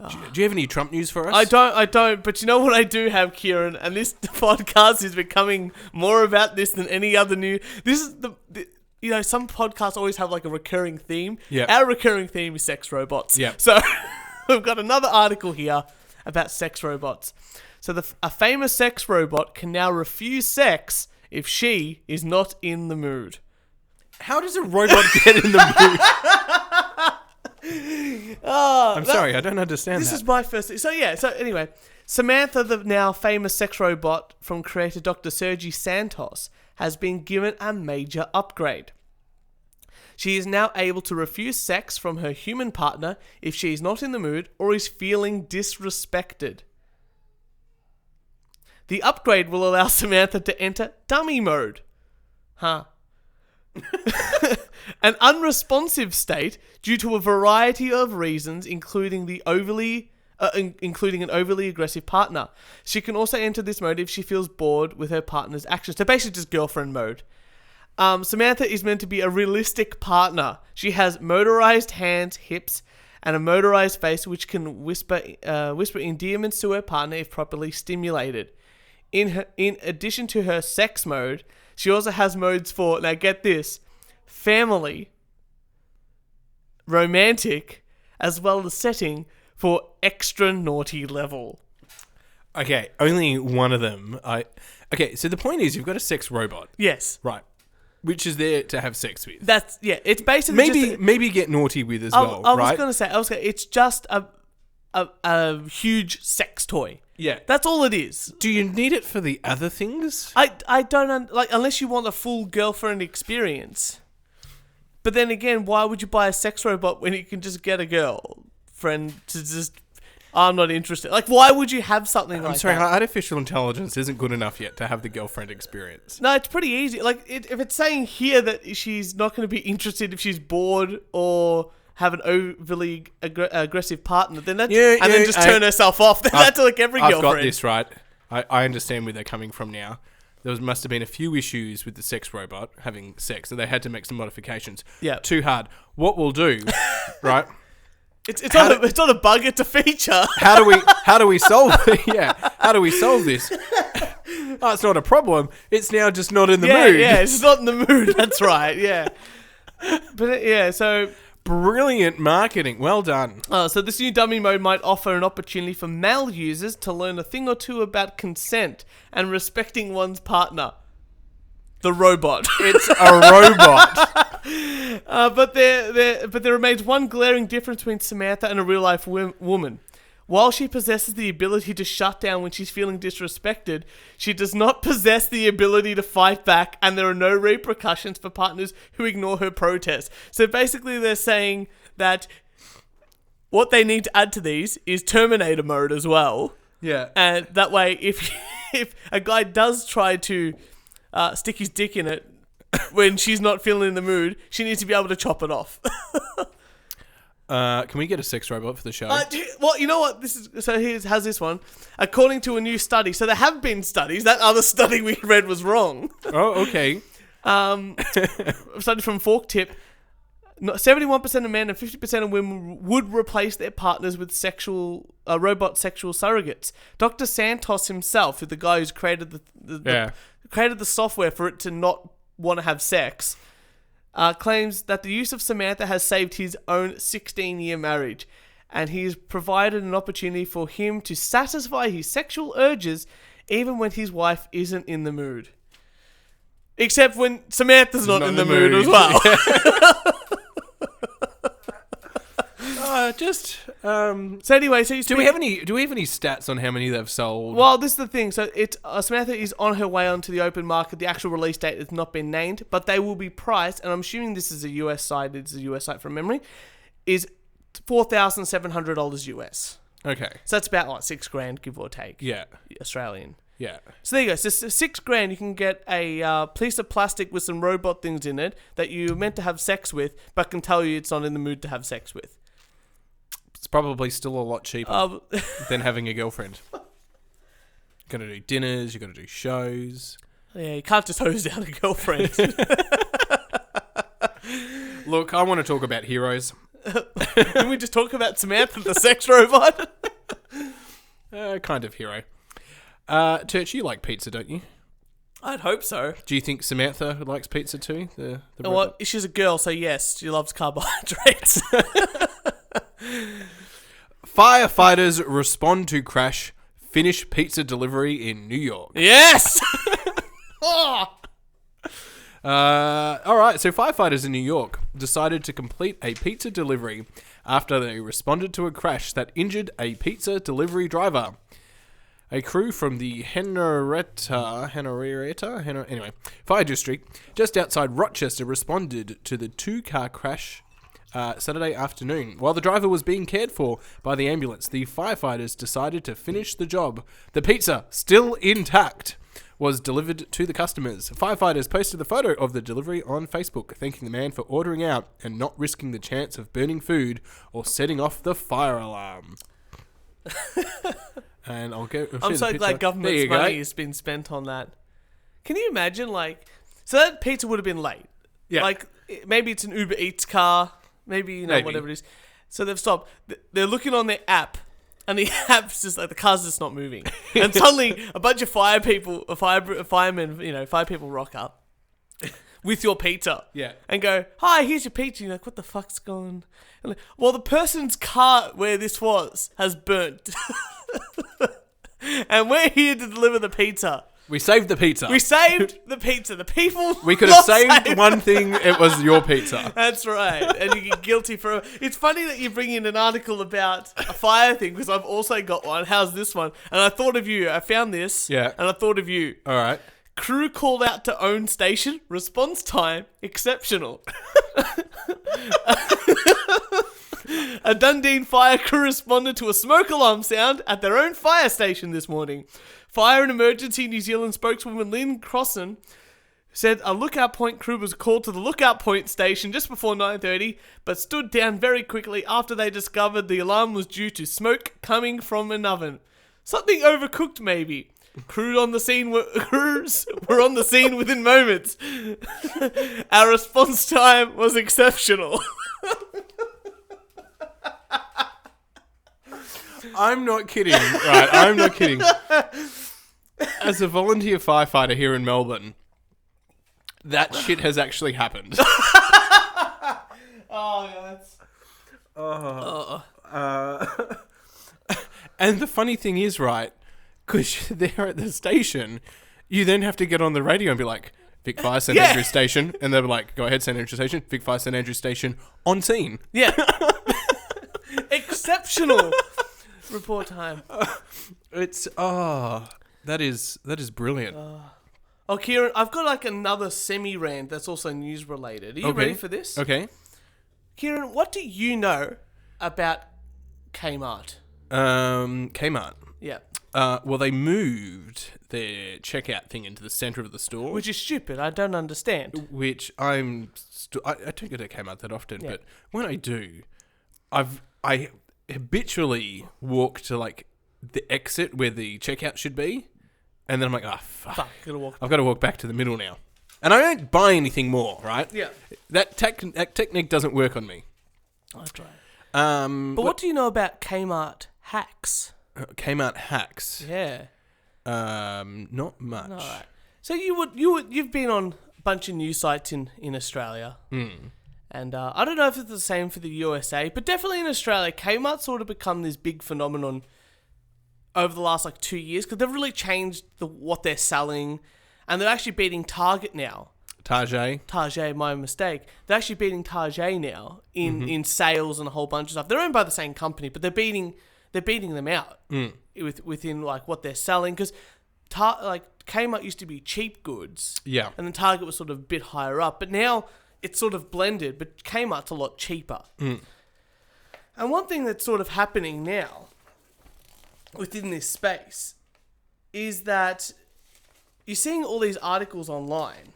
Speaker 2: Do you have any Trump news for us?
Speaker 1: I don't. But you know what I do have, Kieran? And this podcast is becoming more about this than any other news. This is some podcasts always have like a recurring theme.
Speaker 2: Yeah.
Speaker 1: Our recurring theme is sex robots.
Speaker 2: Yeah.
Speaker 1: So we've got another article here about sex robots. So a famous sex robot can now refuse sex if she is not in the mood.
Speaker 2: How does a robot get in the mood? I'm sorry, I don't understand
Speaker 1: This is my first thing. So anyway, Samantha, the now famous sex robot from creator Dr. Sergi Santos, has been given a major upgrade. She is now able to refuse sex from her human partner if she is not in the mood or is feeling disrespected. The upgrade will allow Samantha to enter dummy mode. An unresponsive state due to a variety of reasons, including an overly aggressive partner. She can also enter this mode if she feels bored with her partner's actions. So basically just girlfriend mode. Samantha is meant to be a realistic partner. She has motorized hands, hips, and a motorized face which can whisper endearments to her partner if properly stimulated. In addition to her sex mode, she also has modes for, now get this, family, romantic, as well as setting for extra naughty level.
Speaker 2: Okay, only one of them. Okay, so the point is you've got a sex robot.
Speaker 1: Yes.
Speaker 2: Right. Which is there to have sex with.
Speaker 1: It's basically
Speaker 2: maybe get naughty with as well, right?
Speaker 1: I was going to say, it's just a huge sex toy.
Speaker 2: Yeah.
Speaker 1: That's all it is.
Speaker 2: Do you need it for the other things?
Speaker 1: I don't unless you want a full girlfriend experience. But then again, why would you buy a sex robot when you can just get a girlfriend to just... I'm not interested. Like, why would you have something like that?
Speaker 2: I'm sorry, artificial intelligence isn't good enough yet to have the girlfriend experience.
Speaker 1: No, it's pretty easy. Like, if it's saying here that she's not going to be interested if she's bored or have an overly aggressive partner, then then just turn herself off. Then that's like every girlfriend.
Speaker 2: I've got this right. I understand where they're coming from now. There must have been a few issues with the sex robot having sex, so they had to make some modifications.
Speaker 1: Yeah.
Speaker 2: Too hard. What we'll do, right?
Speaker 1: It's not a bug, it's a feature.
Speaker 2: How do we solve it? Yeah. How do we solve this? Oh, it's not a problem. It's now just not in the mood.
Speaker 1: Yeah, it's not in the mood. That's right. Yeah. But so
Speaker 2: brilliant marketing. Well done.
Speaker 1: So this new dummy mode might offer an opportunity for male users to learn a thing or two about consent and respecting one's partner. The robot.
Speaker 2: It's a robot.
Speaker 1: But there remains one glaring difference between Samantha and a real life woman. While she possesses the ability to shut down when she's feeling disrespected, she does not possess the ability to fight back, and there are no repercussions for partners who ignore her protest. So basically they're saying that what they need to add to these is Terminator mode as well.
Speaker 2: Yeah.
Speaker 1: And that way, if a guy does try to stick his dick in it when she's not feeling in the mood, she needs to be able to chop it off.
Speaker 2: Can we get a sex robot for the show?
Speaker 1: Well, you know what? Has this one. According to a new study, so there have been studies. That other study we read was wrong.
Speaker 2: Oh, okay.
Speaker 1: A study from Fork Tip. 71% of men and 50% of women would replace their partners with robot sexual surrogates. Dr. Santos himself, the guy who's created created the software for it to not want to have sex, claims that the use of Samantha has saved his own 16-year marriage, and he's provided an opportunity for him to satisfy his sexual urges even when his wife isn't in the mood. Except when Samantha's not in the mood as well. So anyway,
Speaker 2: do we have any stats on how many they've sold?
Speaker 1: Well, this is the thing. So Samantha is on her way onto the open market. The actual release date has not been named, but they will be priced, and I'm assuming this is a US site. It's a US site from memory. Is $4,700 US.
Speaker 2: Okay.
Speaker 1: So that's about $6,000, give or take.
Speaker 2: Yeah.
Speaker 1: Australian.
Speaker 2: Yeah.
Speaker 1: So there you go. So $6,000, you can get a piece of plastic with some robot things in it that you're meant to have sex with, but can tell you it's not in the mood to have sex with.
Speaker 2: It's probably still a lot cheaper than having a girlfriend. You got to do dinners, you got to do shows.
Speaker 1: Yeah, you can't just hose down a girlfriend.
Speaker 2: Look, I want to talk about heroes.
Speaker 1: Can we just talk about Samantha, the sex robot?
Speaker 2: Kind of hero. Turch, you like pizza, don't you?
Speaker 1: I'd hope so.
Speaker 2: Do you think Samantha likes pizza too?
Speaker 1: Well, she's a girl, so yes, she loves carbohydrates.
Speaker 2: Firefighters respond to crash finish pizza delivery in New York.
Speaker 1: Yes! Oh!
Speaker 2: All right, so firefighters in New York decided to complete a pizza delivery after they responded to a crash that injured a pizza delivery driver. A crew from the fire district just outside Rochester responded to the two-car crash Saturday afternoon. While the driver was being cared for by the ambulance, the firefighters decided to finish the job. The pizza, still intact, was delivered to the customers. Firefighters posted the photo of the delivery on Facebook, thanking the man for ordering out and not risking the chance of burning food or setting off the fire alarm. And
Speaker 1: I'm so glad government's money has been spent on that. Can you imagine, so that pizza would have been late.
Speaker 2: Yeah.
Speaker 1: Maybe it's an Uber Eats car, maybe, whatever it is. So they've stopped. They're looking on their app, and the app's just the car's just not moving. And suddenly, a bunch of fire people rock up with your pizza.
Speaker 2: Yeah.
Speaker 1: And go, hi, here's your pizza. You're like, what the fuck's going on? Well, the person's car where this was has burnt. And we're here to deliver the pizza.
Speaker 2: We saved the pizza.
Speaker 1: We saved the pizza. The people.
Speaker 2: We could have saved one thing. It was your pizza.
Speaker 1: That's right. And you get guilty for it. It's funny that you bring in an article about a fire thing because I've also got one. How's this one? And I thought of you. I found this.
Speaker 2: Yeah.
Speaker 1: And I thought of you.
Speaker 2: All right.
Speaker 1: Crew called out to own station. Response time exceptional. A Dundee fire crew responded to a smoke alarm sound at their own fire station this morning. Fire and Emergency New Zealand spokeswoman Lynn Crossan said a lookout point crew was called to the lookout point station just before 9:30, but stood down very quickly after they discovered the alarm was due to smoke coming from an oven. Something overcooked, maybe. Crews were on the scene within moments. Our response time was exceptional.
Speaker 2: I'm not kidding, right? I'm not kidding. As a volunteer firefighter here in Melbourne, that shit has actually happened. And the funny thing is, right, because you're there at the station, you then have to get on the radio and be like, Vic Fire, St. Andrews Station. And they'll be like, go ahead, St. Andrews Station. Vic Fire, St. Andrews Station. On scene.
Speaker 1: Yeah. Exceptional. Report time.
Speaker 2: That is brilliant.
Speaker 1: Oh, Kieran, I've got another semi-rant that's also news related. Are you ready for this?
Speaker 2: Okay.
Speaker 1: Kieran, what do you know about Kmart?
Speaker 2: Kmart.
Speaker 1: Yeah.
Speaker 2: Well, they moved their checkout thing into the centre of the store.
Speaker 1: Which is stupid. I don't understand.
Speaker 2: Which I don't go to Kmart that often, but when I do, I habitually walk to the exit where the checkout should be, and then I'm like, fuck. I've got to walk back to the middle now. And I don't buy anything more, right?
Speaker 1: Yeah.
Speaker 2: That technique doesn't work on me.
Speaker 1: I'll try. But what do you know about Kmart hacks?
Speaker 2: Kmart hacks?
Speaker 1: Yeah.
Speaker 2: Not much.
Speaker 1: All right. So you've been on a bunch of news sites in Australia. And I don't know if it's the same for the USA, but definitely in Australia, Kmart's sort of become this big phenomenon over the last 2 years because they've really changed what they're selling, and they're actually beating Target now. Target, my mistake. They're actually beating Target now in sales and a whole bunch of stuff. They're owned by the same company, but they're beating them out within what they're selling because Kmart used to be cheap goods, and then Target was sort of a bit higher up, but now it's sort of blended, but Kmart's a lot cheaper. And one thing that's sort of happening now within this space is that you're seeing all these articles online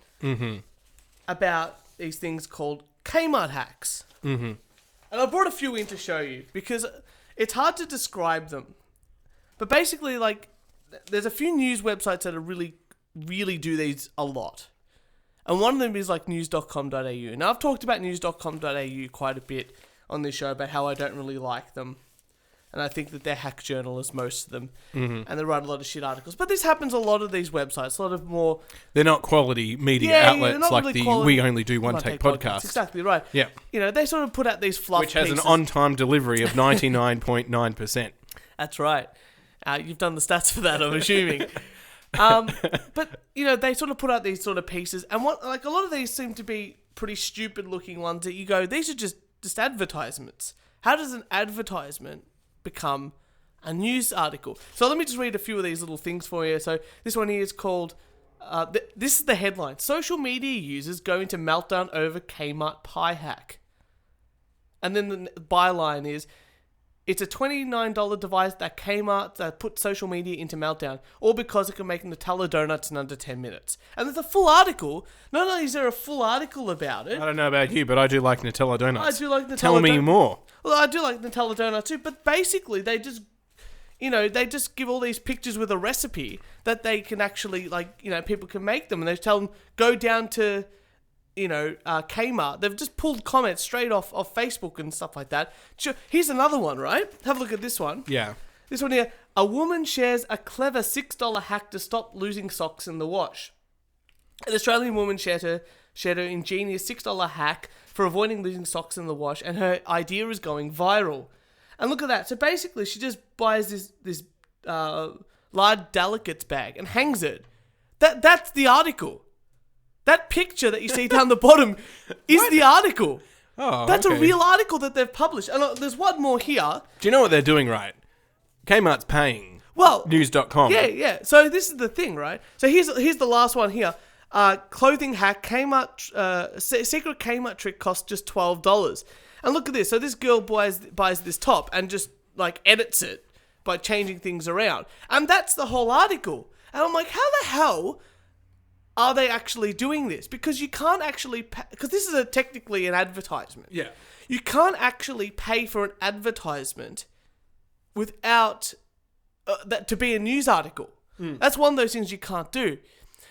Speaker 1: about these things called Kmart hacks. And I brought a few in to show you because it's hard to describe them. But basically, there's a few news websites that are really, really do these a lot. And one of them is news.com.au. Now, I've talked about news.com.au quite a bit on this show about how I don't really like them. And I think that they're hack journalists, most of them. And they write a lot of shit articles. But this happens a lot of these websites. A lot of more...
Speaker 2: They're not quality media outlets like really the We Only Do One Take podcast.
Speaker 1: Exactly right.
Speaker 2: Yeah.
Speaker 1: They sort of put out these fluff
Speaker 2: Which has an on-time delivery of 99.9%.
Speaker 1: That's right. You've done the stats for that, I'm assuming. But, they sort of put out these sort of pieces. And a lot of these seem to be pretty stupid looking ones that you go, these are just advertisements. How does an advertisement become a news article? So let me just read a few of these little things for you. So this one here is called, this is the headline. Social media users go into meltdown over Kmart pie hack. And then the byline is, it's a $29 device that Kmart that put social media into meltdown, all because it can make Nutella donuts in under 10 minutes. And there's a full article. Not only is there a full article about it.
Speaker 2: I don't know about you, but I do like Nutella donuts.
Speaker 1: I do like Nutella donuts.
Speaker 2: Tell me more.
Speaker 1: Well, I do like Nutella donuts too, but basically they just, they just give all these pictures with a recipe that they can actually, people can make them. And they tell them, go down to, Kmart. They've just pulled comments straight off Facebook and stuff like that. Here's another one, right? Have a look at this one.
Speaker 2: Yeah.
Speaker 1: This one here. A woman shares a clever $6 hack to stop losing socks in the wash. An Australian woman shared her ingenious $6 hack for avoiding losing socks in the wash, and her idea is going viral. And look at that. So basically, she just buys this large delicates bag and hangs it. That's the article. That picture that you see down the bottom is the article.
Speaker 2: Oh,
Speaker 1: that's a real article that they've published. And there's one more here.
Speaker 2: Do you know what they're doing right? Kmart's paying news.com.
Speaker 1: Yeah. So this is the thing, right? So here's the last one here. Clothing hack, Kmart, secret Kmart trick costs just $12. And look at this. So this girl buys this top and just edits it by changing things around. And that's the whole article. And I'm like, how the hell are they actually doing this? Because you can't actually because this is technically an advertisement.
Speaker 2: Yeah.
Speaker 1: You can't actually pay for an advertisement without that to be a news article. That's one of those things you can't do.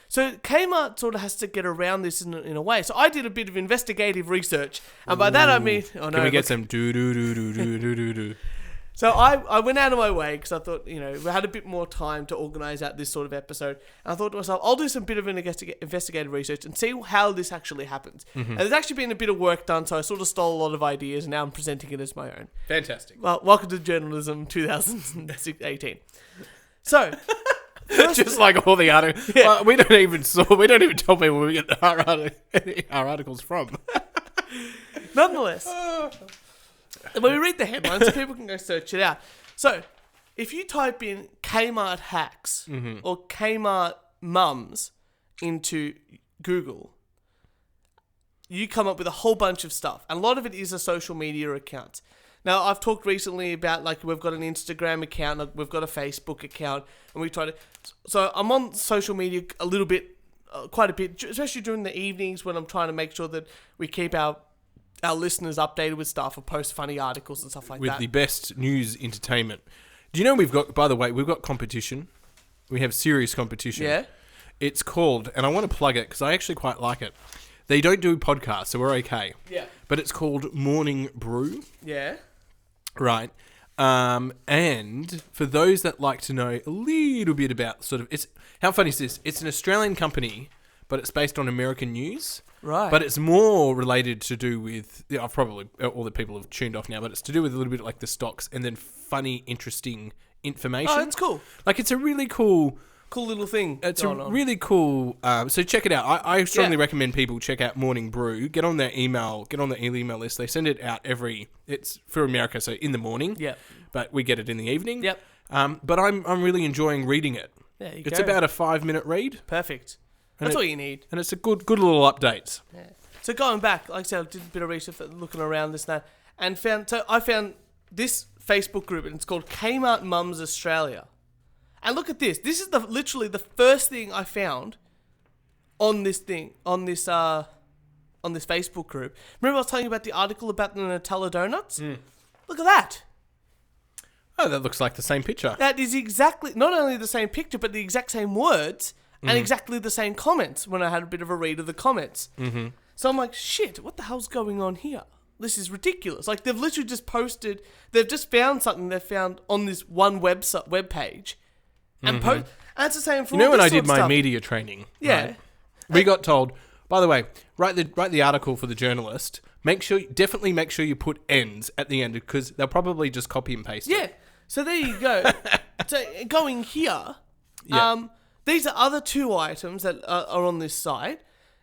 Speaker 1: So Kmart sort of has to get around this in a way. So I did a bit of investigative research, and by that I mean,
Speaker 2: can we get some do?
Speaker 1: So I went out of my way because I thought, we had a bit more time to organise out this sort of episode. And I thought to myself, I'll do some bit of investigative research and see how this actually happens. Mm-hmm. And there's actually been a bit of work done, so I sort of stole a lot of ideas, and now I'm presenting it as my own.
Speaker 2: Fantastic.
Speaker 1: Well, welcome to Journalism 2018. So,
Speaker 2: just like all the articles, yeah. We don't even tell people where we get our articles from.
Speaker 1: Nonetheless. When we read the headlines, people can go search it out. So, if you type in Kmart hacks or Kmart mums into Google, you come up with a whole bunch of stuff. And a lot of it is a social media account. Now, I've talked recently about, we've got an Instagram account, we've got a Facebook account, and we try to... So, I'm on social media a little bit, quite a bit, especially during the evenings when I'm trying to make sure that we keep our listeners updated with stuff or post funny articles and stuff like that.
Speaker 2: With the best news entertainment. Do you know we've got competition. We have serious competition.
Speaker 1: Yeah.
Speaker 2: It's called, and I want to plug it because I actually quite like it. They don't do podcasts, so we're okay.
Speaker 1: Yeah. But
Speaker 2: it's called Morning Brew.
Speaker 1: Yeah.
Speaker 2: Right. And for those that like to know a little bit about how funny is this? It's an Australian company, but it's based on American news.
Speaker 1: Right.
Speaker 2: But it's more related to do with, probably all the people have tuned off now, but it's to do with a little bit like the stocks and then funny, interesting information.
Speaker 1: Oh, that's cool.
Speaker 2: It's a really cool
Speaker 1: little thing.
Speaker 2: It's really cool. So check it out. I strongly recommend people check out Morning Brew. Get on their email list. They send it out it's for America, so in the morning.
Speaker 1: Yeah.
Speaker 2: But we get it in the evening.
Speaker 1: Yep.
Speaker 2: But I'm really enjoying reading it.
Speaker 1: There you
Speaker 2: It's
Speaker 1: go.
Speaker 2: about a 5-minute read.
Speaker 1: Perfect. That's all you need.
Speaker 2: And it's a good little updates.
Speaker 1: Yeah. So going back, like I said, I did a bit of research looking around this and that, and I found this Facebook group, and it's called Kmart Mums Australia. And look at this. This is literally the first thing I found on this Facebook group. Remember I was telling you about the article about the Nutella donuts? Look at that.
Speaker 2: Oh, that looks like the same picture.
Speaker 1: That is exactly, not only the same picture, but the exact same words and exactly the same comments when I had a bit of a read of the comments. Mm-hmm. So I'm like, shit, what the hell's going on here? This is ridiculous. They've literally just posted, they've just found something they found on this one web page. And and it's the same for all
Speaker 2: when
Speaker 1: this
Speaker 2: I
Speaker 1: sort
Speaker 2: did
Speaker 1: of
Speaker 2: my
Speaker 1: stuff.
Speaker 2: media training,
Speaker 1: Yeah.
Speaker 2: right? We got told, by the way, write the article for the journalist. Definitely make sure you put ends at the end because they'll probably just copy and paste it.
Speaker 1: Yeah. So there you go. So going here, these are other 2 items that are on this site.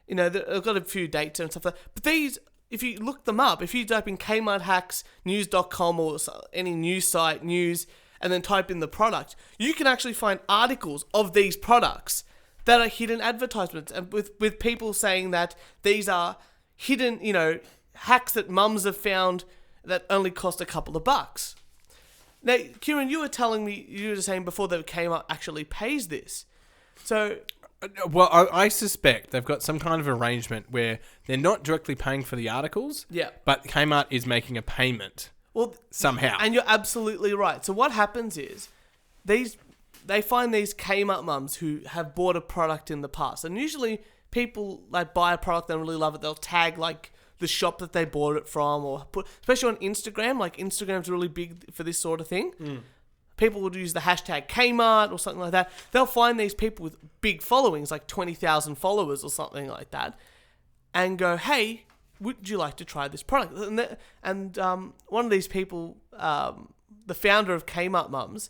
Speaker 1: You know, I've got a few dates and stuff like that. But these, if you look them up, if you type in Kmart hacks, news.com or any news site, news, and then type in the product, you can actually find articles of these products that are hidden advertisements, and with people saying that these are hidden, you know, hacks that mums have found that only cost a couple of bucks. Now, Kieran, you were saying before that Kmart actually pays this. So,
Speaker 2: well, I suspect they've got some kind of arrangement where they're not directly paying for the articles, but Kmart is making a payment somehow.
Speaker 1: And you're absolutely right. So what happens is they find these Kmart mums who have bought a product in the past. And usually people like buy a product and really love it. They'll tag like the shop that they bought it from, or especially on Instagram. Like Instagram's really big for this sort of thing. People would use the hashtag Kmart or something like that. They'll find these people with big followings, like 20,000 followers or something like that, and go, hey, would you like to try this product? And one of these people, the founder of Kmart Mums,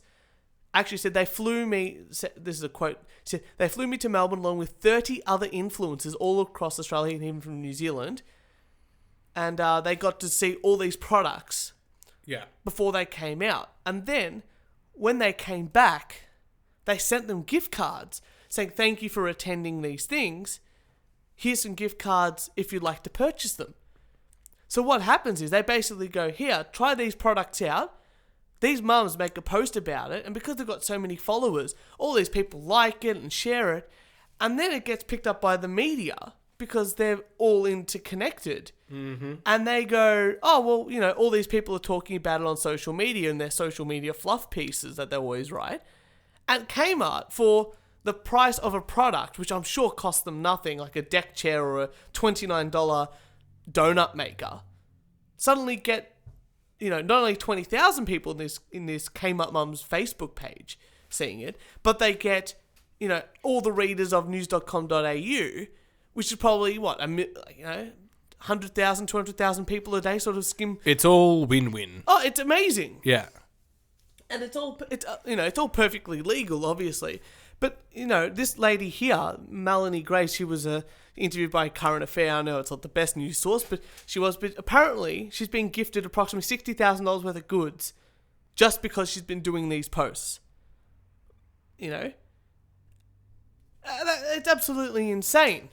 Speaker 1: actually said they flew me, this is a quote, said, they flew me to Melbourne along with 30 other influencers all across Australia and even from New Zealand. And they got to see all these products before they came out. And then when they came back, they sent them gift cards saying, thank you for attending these things. Here's some gift cards if you'd like to purchase them. So what happens is they basically go, here, try these products out. These mums make a post about it. And because they've got so many followers, all these people like it and share it. And then it gets picked up by the media because they're all interconnected. Mm-hmm. And they go, oh, well, you know, all these people are talking about it on social media and their social media fluff pieces that they always write. And Kmart, for the price of a product, which I'm sure cost them nothing, like a deck chair or a $29 donut maker, suddenly get, you know, not only 20,000 people in this Kmart Mums Facebook page seeing it, but they get, you know, all the readers of news.com.au, which is probably, 100,000, 200,000 people a day sort of skim.
Speaker 2: It's all win-win.
Speaker 1: Oh, it's amazing.
Speaker 2: Yeah.
Speaker 1: And it's all perfectly legal, obviously. But, you know, this lady here, Melanie Grace, she was interviewed by Current Affair. I know it's not the best news source, but but apparently she's been gifted approximately $60,000 worth of goods just because she's been doing these posts. You know? It's absolutely insane.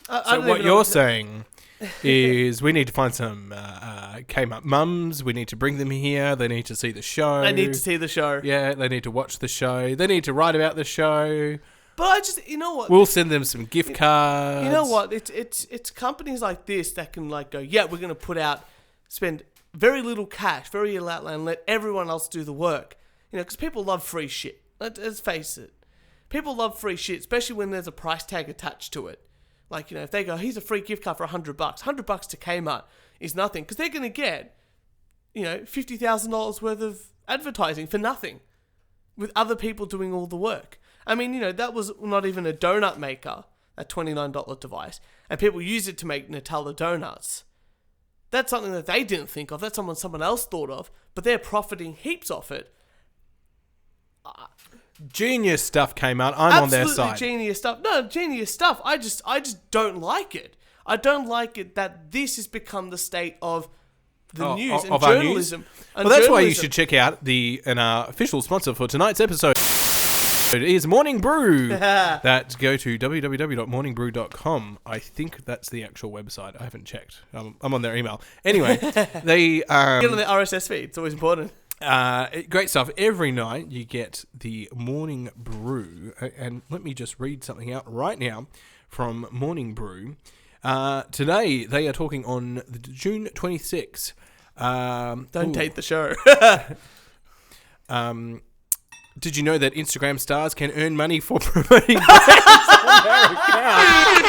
Speaker 2: So what you're saying is we need to find some Kmart mums. We need to bring them here. They need to see the show.
Speaker 1: They need to see the show.
Speaker 2: Yeah, they need to watch the show. They need to write about the show.
Speaker 1: But you know what?
Speaker 2: We'll send them some gift cards.
Speaker 1: You know what? It's companies like this that can like go, yeah, we're going to spend very little cash, very little outlay, and let everyone else do the work. You know, because people love free shit. Let's face it. People love free shit, especially when there's a price tag attached to it. Like, you know, if they go, here's a free gift card for $100, $100 to Kmart is nothing. Because they're going to get, you know, $50,000 worth of advertising for nothing. With other people doing all the work. I mean, you know, that was not even a donut maker, that $29 device. And people use it to make Nutella donuts. That's something that they didn't think of. That's someone else thought of. But they're profiting heaps off it.
Speaker 2: Genius stuff came out. I'm on their side.
Speaker 1: Absolutely genius stuff. No, genius stuff. I just don't like it. I don't like it that this has become the state of the news and journalism.
Speaker 2: Well, that's why you should check out an official sponsor for tonight's episode. It is Morning Brew. Go to www.morningbrew.com. I think that's the actual website. I haven't checked. I'm on their email. Anyway, they
Speaker 1: get on the RSS feed. It's always important.
Speaker 2: Great stuff. Every night you get the Morning Brew, and let me just read something out right now from Morning Brew. Today they are talking on June 26th.
Speaker 1: Don't date the show.
Speaker 2: Did you know that Instagram stars can earn money for promoting brands on their account?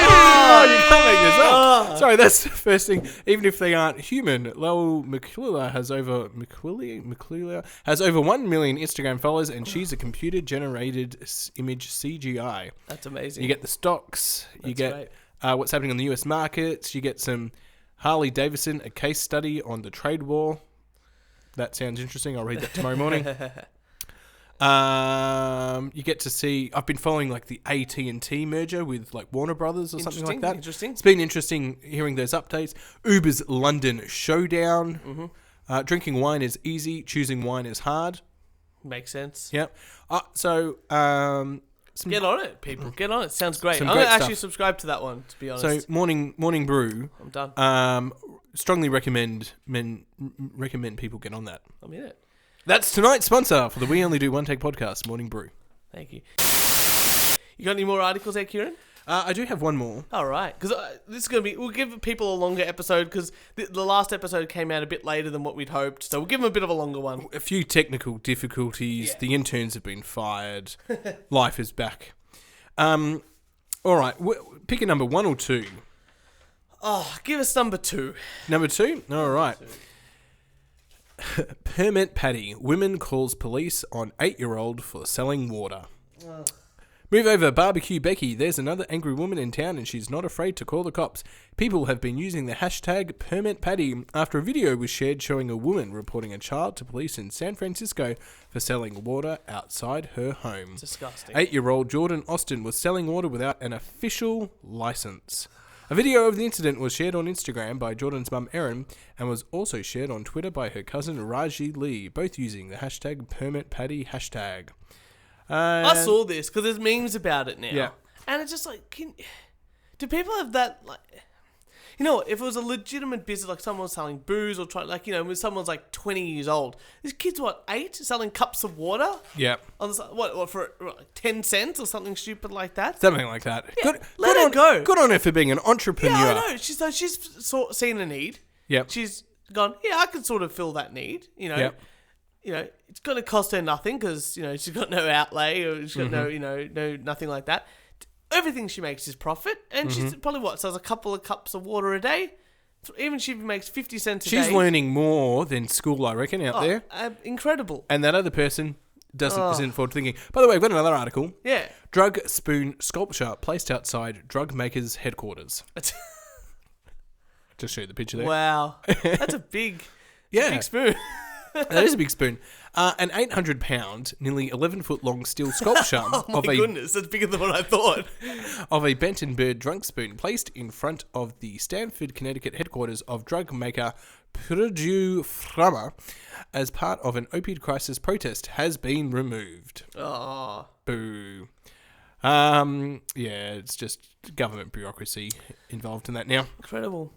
Speaker 2: Oh, you can't make this up. Sorry, that's the first thing. Even if they aren't human, Lowell McClure has over 1 million Instagram followers, and she's a computer-generated image CGI.
Speaker 1: That's amazing.
Speaker 2: You get the stocks. You get what's happening on the US markets. You get some Harley Davidson, a case study on the trade war. That sounds interesting. I'll read that tomorrow morning. You get to see. I've been following like the AT&T merger with like Warner Brothers or something like that.
Speaker 1: Interesting.
Speaker 2: It's been interesting hearing those updates. Uber's London showdown. Drinking wine is easy. Choosing wine is hard.
Speaker 1: Makes sense.
Speaker 2: Yep.
Speaker 1: Get on it, people. Get on it. Sounds great. I'm
Speaker 2: great
Speaker 1: going to
Speaker 2: stuff.
Speaker 1: actually subscribe to that one, to be honest.
Speaker 2: So morning brew.
Speaker 1: I'm done.
Speaker 2: Strongly recommend people get on that.
Speaker 1: I'm in it.
Speaker 2: That's tonight's sponsor for the We Only Do One Take podcast, Morning Brew.
Speaker 1: Thank you. You got any more articles there, Kieran?
Speaker 2: I do have one more.
Speaker 1: All right, because this is going to be... We'll give people a longer episode because the last episode came out a bit later than what we'd hoped, so we'll give them a bit of a longer one.
Speaker 2: A few technical difficulties. Yeah. The interns have been fired. Life is back. All right, pick a number, 1 or 2.
Speaker 1: Oh, give us number 2.
Speaker 2: Number 2? All right. Permit Paddy. Women calls police on 8-year-old for selling water. Move over, barbecue Becky. There's another angry woman in town and she's not afraid to call the cops. People have been using the hashtag Permit Paddy after a video was shared showing a woman reporting a child to police in San Francisco for selling water outside her home.
Speaker 1: Disgusting.
Speaker 2: 8-year-old Jordan Austin was selling water without an official license. A video of the incident was shared on Instagram by Jordan's mum Erin and was also shared on Twitter by her cousin Raji Lee, both using the hashtag Permit Paddy hashtag.
Speaker 1: I saw this because there's memes about it now.
Speaker 2: Yeah.
Speaker 1: And it's just like, do people have that, like... You know what, if it was a legitimate business, like someone was selling booze or when someone's like 20 years old, this kid's 8, selling cups of water?
Speaker 2: Yeah.
Speaker 1: On the, what for 10 cents or something stupid like that?
Speaker 2: Something like that.
Speaker 1: Yeah, let her go.
Speaker 2: Good on her for being an entrepreneur.
Speaker 1: Yeah, I know. She's seen a need.
Speaker 2: Yep.
Speaker 1: She's gone, I can sort of fill that need,
Speaker 2: Yep.
Speaker 1: It's going to cost her nothing because, she's got no outlay or she's got no nothing like that. Everything she makes is profit, and she's probably sells a couple of cups of water a day. Even she makes 50 cents a day.
Speaker 2: She's learning more than school, I reckon, out there.
Speaker 1: Incredible.
Speaker 2: And that other person isn't forward thinking. By the way, I've got another article.
Speaker 1: Yeah.
Speaker 2: Drug spoon sculpture placed outside drug maker's headquarters. Just show you the picture there.
Speaker 1: Wow, that's a big, big spoon.
Speaker 2: That is a big spoon. An 800-pound, nearly 11-foot long steel sculpture
Speaker 1: goodness, that's bigger than what I thought.
Speaker 2: Of a Benton Bird drunk spoon placed in front of the Stamford, Connecticut headquarters of drug maker Purdue Pharma as part of an opioid crisis protest has been removed.
Speaker 1: Oh.
Speaker 2: Boo. It's just government bureaucracy involved in that now.
Speaker 1: Incredible.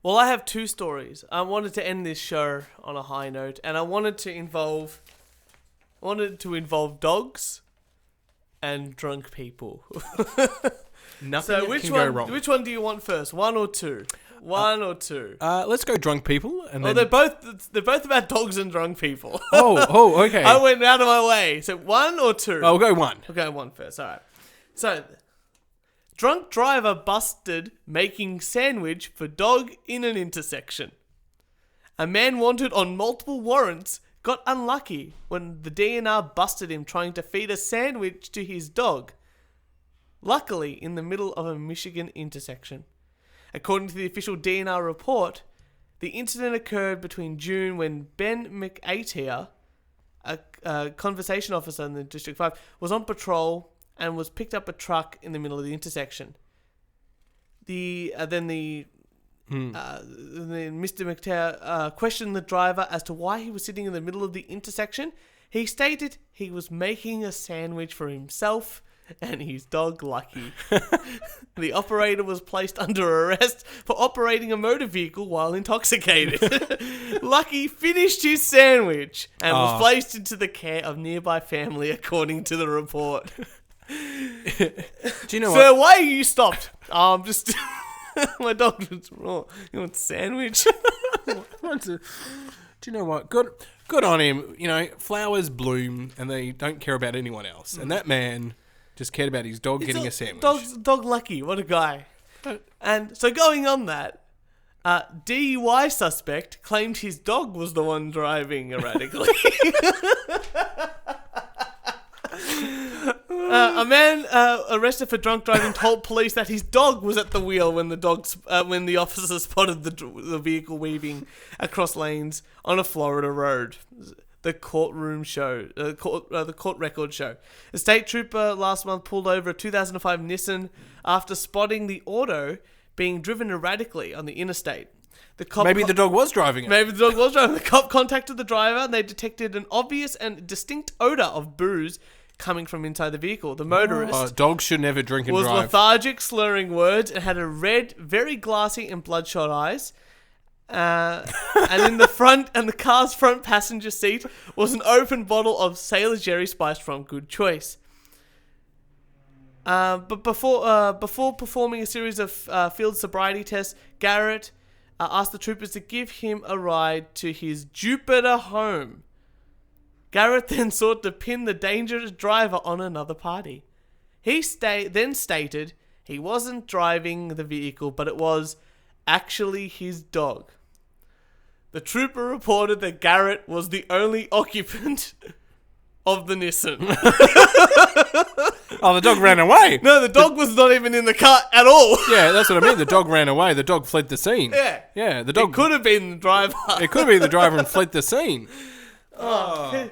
Speaker 1: Well, I have 2 stories. I wanted to end this show on a high note, and I wanted to involve dogs and drunk people.
Speaker 2: Nothing can go wrong.
Speaker 1: Which one do you want first? 1 or 2? 1 or 2?
Speaker 2: Let's go drunk people. And then...
Speaker 1: they're both about dogs and drunk people.
Speaker 2: Okay.
Speaker 1: I went out of my way. So 1 or 2?
Speaker 2: I'll go 1.
Speaker 1: I'll go 1 first. All right. So... Drunk driver busted making sandwich for dog in an intersection. A man wanted on multiple warrants got unlucky when the DNR busted him trying to feed a sandwich to his dog. Luckily, in the middle of a Michigan intersection. According to the official DNR report, the incident occurred between June when Ben McAteer, a conversation officer in the District 5, was on patrol and was picked up a truck in the middle of the intersection. Then Mr. McTair questioned the driver as to why he was sitting in the middle of the intersection. He stated he was making a sandwich for himself and his dog Lucky. The operator was placed under arrest for operating a motor vehicle while intoxicated. Lucky finished his sandwich and was placed into the care of nearby family, according to the report.
Speaker 2: Do you know
Speaker 1: Sir, why are you stopped? Just my dog was raw. You want a sandwich?
Speaker 2: Do you know what? Good on him. Flowers bloom and they don't care about anyone else. And that man just cared about his dog getting a sandwich.
Speaker 1: Dog Lucky, what a guy. And so going on that, DUI suspect claimed his dog was the one driving erratically. A man arrested for drunk driving told police that his dog was at the wheel when the officer spotted the vehicle weaving across lanes on a Florida road. The courtroom show, the court record show. A state trooper last month pulled over a 2005 Nissan after spotting the auto being driven erratically on the interstate.
Speaker 2: Maybe the dog was driving it.
Speaker 1: Maybe the dog was driving. The cop contacted the driver and they detected an obvious and distinct odor of booze coming from inside the vehicle. The motorist
Speaker 2: dogs should never drink and
Speaker 1: was
Speaker 2: drive.
Speaker 1: lethargic, slurring words, and had a red, very glassy and bloodshot eyes. And in the front and the car's front passenger seat was an open bottle of Sailor Jerry spiced from Good Choice. But before performing a series of field sobriety tests, Garrett asked the troopers to give him a ride to his Jupiter home. Garrett then sought to pin the dangerous driver on another party. He then stated he wasn't driving the vehicle, but it was actually his dog. The trooper reported that Garrett was the only occupant of the Nissan.
Speaker 2: Oh, the dog ran away.
Speaker 1: No, the dog was not even in the car at all.
Speaker 2: Yeah, that's what I mean. The dog ran away. The dog fled the scene.
Speaker 1: Yeah.
Speaker 2: Yeah, the dog...
Speaker 1: It could have been the driver.
Speaker 2: It could have been the driver and fled the scene.
Speaker 1: My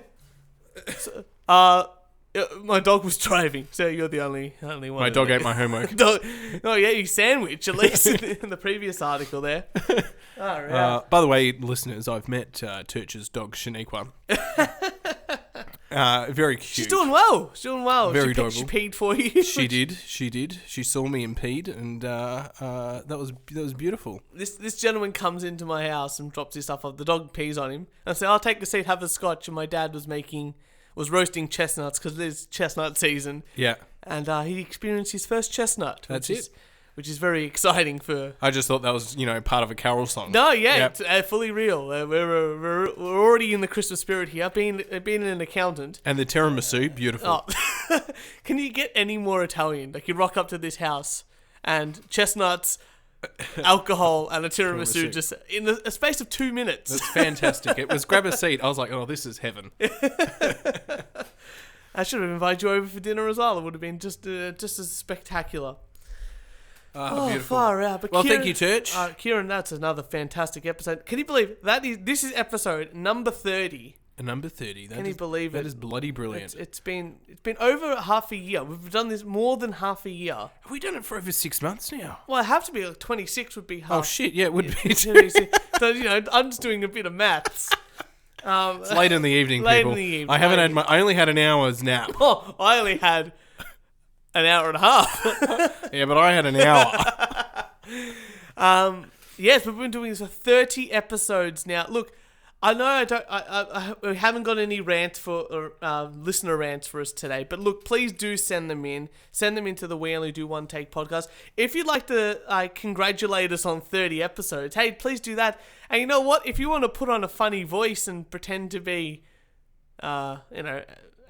Speaker 1: dog was driving, so you're the only one.
Speaker 2: My dog ate my homework.
Speaker 1: Oh, yeah, you sandwich, at least in the previous article there. Right.
Speaker 2: By the way, listeners, I've met Turch's dog, Shaniqua. Very cute.
Speaker 1: She's doing well.
Speaker 2: Very adorable.
Speaker 1: She peed for you.
Speaker 2: She did. She saw me and peed, and that was beautiful.
Speaker 1: This gentleman comes into my house and drops his stuff off. The dog pees on him. And I say, I'll take a seat, have a scotch. And my dad was roasting chestnuts because it's chestnut season.
Speaker 2: Yeah.
Speaker 1: And he experienced his first chestnut. Which is very exciting for...
Speaker 2: I just thought that was, part of a carol song.
Speaker 1: No, yeah, yep. It's fully real. We're already in the Christmas spirit here. Being an accountant.
Speaker 2: And the tiramisu, beautiful.
Speaker 1: Oh. Can you get any more Italian? Like, you rock up to this house and chestnuts, alcohol, and a tiramisu just in a space of 2 minutes.
Speaker 2: That's fantastic. It was grab a seat. I was like, oh, this is heaven.
Speaker 1: I should have invited you over for dinner as well. It would have been just as spectacular.
Speaker 2: Beautiful.
Speaker 1: Far out. But
Speaker 2: well,
Speaker 1: Kieran,
Speaker 2: thank you, Turch.
Speaker 1: Kieran, that's another fantastic episode. Can you believe this is episode number 30.
Speaker 2: Number 30.
Speaker 1: Can you believe it?
Speaker 2: That is bloody brilliant.
Speaker 1: It's been over half a year. We've done this more than half a year.
Speaker 2: Have we done it for over 6 months now?
Speaker 1: Well, it have to be 26 would be half.
Speaker 2: Oh shit! Yeah, it would be.
Speaker 1: So I'm just doing a bit of maths.
Speaker 2: It's late in the evening,
Speaker 1: late
Speaker 2: people.
Speaker 1: In the evening.
Speaker 2: I only had an hour's nap.
Speaker 1: Oh, I only had an hour and a half.
Speaker 2: Yeah, but I had an hour.
Speaker 1: Yes, we've been doing this for 30 episodes now. Look, I know I haven't got any rants listener rants for us today, but look, please do send them in. Send them into the We Only Do One Take podcast. If you'd like to congratulate us on 30 episodes, hey, please do that. And you know what? If you want to put on a funny voice and pretend to be, an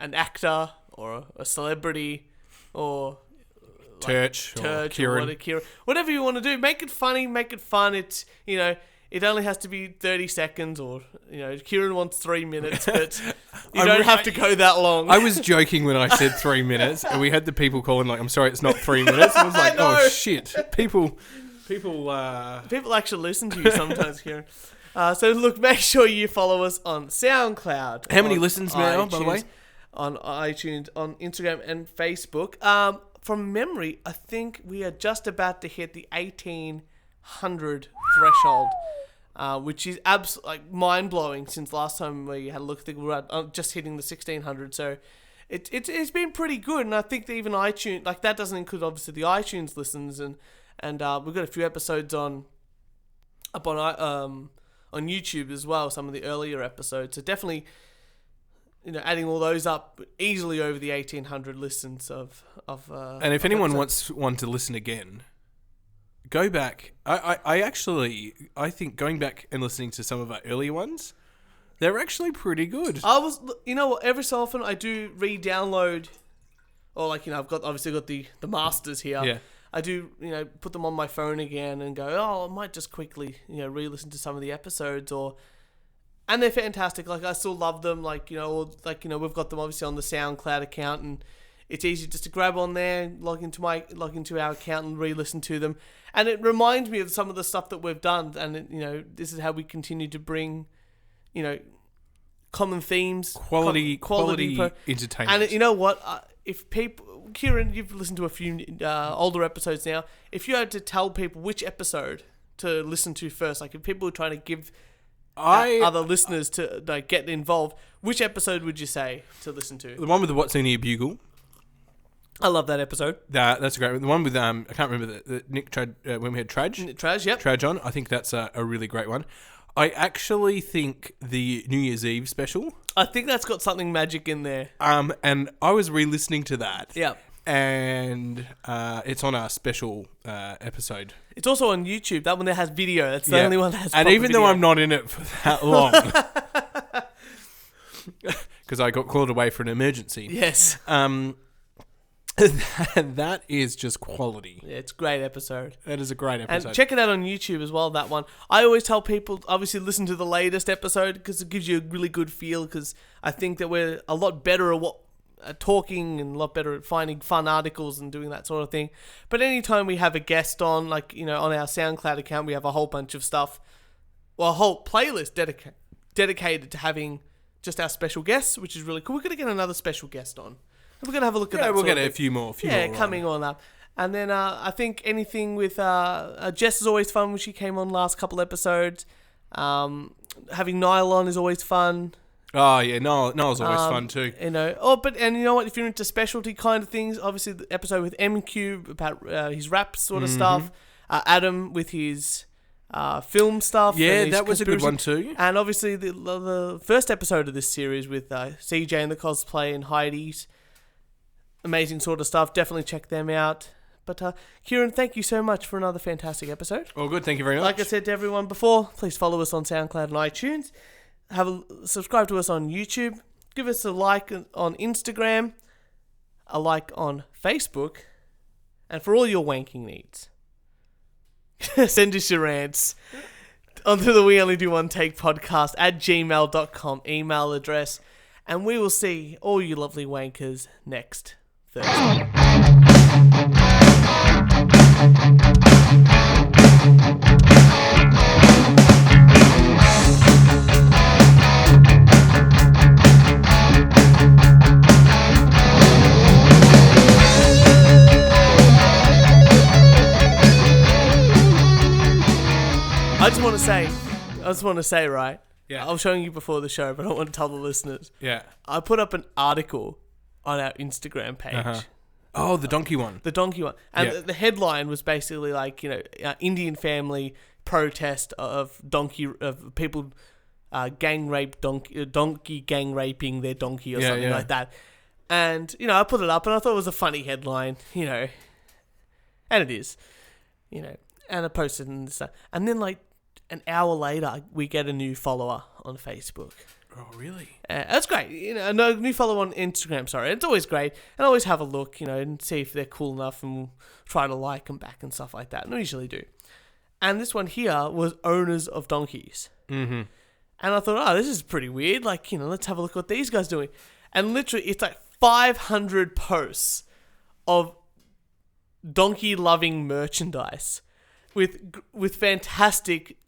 Speaker 1: actor or a celebrity or
Speaker 2: Turch or Kieran.
Speaker 1: Whatever you want to do, make it funny, make it fun. It's, it only has to be 30 seconds or, Kieran wants 3 minutes, but you don't have to go that long.
Speaker 2: I was joking when I said 3 minutes, and we had the people calling like, I'm sorry, it's not 3 minutes. I was like, oh shit. People
Speaker 1: actually listen to you sometimes, Kieran. So look, make sure you follow us on SoundCloud.
Speaker 2: How many listens now, by the way?
Speaker 1: On iTunes, on Instagram and Facebook. From memory, I think we are just about to hit the 1,800 threshold, which is absolutely mind-blowing since last time we had a look. I think we were just hitting the 1,600, so it's been pretty good. And I think that even iTunes, that doesn't include obviously the iTunes listens, and we've got a few episodes on YouTube as well, some of the earlier episodes. So definitely, adding all those up, easily over the 1,800 listens of
Speaker 2: and if anyone wants to listen again, go back. I think going back and listening to some of our earlier ones, they're actually pretty good.
Speaker 1: Every so often I do re-download, or I've obviously got the masters here.
Speaker 2: Yeah.
Speaker 1: I do, put them on my phone again and go, I might just quickly, re-listen to some of the episodes, and they're fantastic. I still love them. We've got them obviously on the SoundCloud account, and It's easy just to grab on there, log into our account and re-listen to them. And it reminds me of some of the stuff that we've done. And, this is how we continue to bring, common themes.
Speaker 2: Quality entertainment.
Speaker 1: And you know what? If people... Kieran, you've listened to a few older episodes now. If you had to tell people which episode to listen to first, like if people were trying to give... other listeners to get involved, which episode would you say to listen to?
Speaker 2: The one with the What's in Your Bugle.
Speaker 1: I love that episode.
Speaker 2: That's a great one. The one with I can't remember the Nick when we had Traj.
Speaker 1: Yep.
Speaker 2: Traj on. I think that's a really great one. I actually think the New Year's Eve special.
Speaker 1: I think that's got something magic in there.
Speaker 2: And I was re-listening to that.
Speaker 1: Yeah.
Speaker 2: And it's on our special episode.
Speaker 1: It's also on YouTube. That one that has video. That's the only one that has.
Speaker 2: And even
Speaker 1: video.
Speaker 2: though I'm not in it for that long, because I got called away for an emergency.
Speaker 1: Yes.
Speaker 2: That is just quality.
Speaker 1: Yeah, it's a great episode.
Speaker 2: That is a great episode.
Speaker 1: And check it out on YouTube as well, that one. I always tell people, obviously, listen to the latest episode because it gives you a really good feel, because I think that we're a lot better at talking and a lot better at finding fun articles and doing that sort of thing. But anytime we have a guest on, like, on our SoundCloud account, we have a whole bunch of stuff, well, a whole playlist dedicated to having just our special guests, which is really cool. We're going to get another special guest on. We're going to have a look at that.
Speaker 2: Yeah, we'll get a few more.
Speaker 1: Coming on up. And then I think anything with Jess is always fun when she came on last couple episodes. Having Niall on is always fun.
Speaker 2: Oh, yeah, Niall's always fun too.
Speaker 1: But you know what? If you're into specialty kind of things, obviously the episode with MQ about his rap sort of stuff. Adam with his film stuff.
Speaker 2: Yeah, that was a good one too.
Speaker 1: And obviously the first episode of this series with CJ and the Cosplay and Heidi's. Amazing sort of stuff. Definitely check them out. But Kieran, thank you so much for another fantastic episode.
Speaker 2: All good. Thank you very much.
Speaker 1: Like I said to everyone before, please follow us on SoundCloud and iTunes. Subscribe to us on YouTube. Give us a like on Instagram, a like on Facebook, and for all your wanking needs, send us your rants onto the We Only Do One Take podcast at gmail.com email address, and we will see all you lovely wankers next Thursday. I just want to say, right?
Speaker 2: Yeah.
Speaker 1: I was showing you before the show, but I don't want to tell the listeners.
Speaker 2: Yeah.
Speaker 1: I put up an article on our Instagram page.
Speaker 2: Uh-huh. Oh, the donkey one.
Speaker 1: The donkey one. And the headline was basically like, Indian family protest of people gang rape donkey gang raping their donkey or something like that. And, I put it up and I thought it was a funny headline, and it is, and I posted and stuff. And then like an hour later, we get a new follower on Facebook.
Speaker 2: Oh, really?
Speaker 1: That's great. A new follow on Instagram, sorry. It's always great. And always have a look, and see if they're cool enough and we'll try to like them back and stuff like that. And I usually do. And this one here was owners of donkeys.
Speaker 2: Mm-hmm.
Speaker 1: And I thought, this is pretty weird. Like, let's have a look at what these guys are doing. And literally, it's like 500 posts of donkey-loving merchandise with fantastic...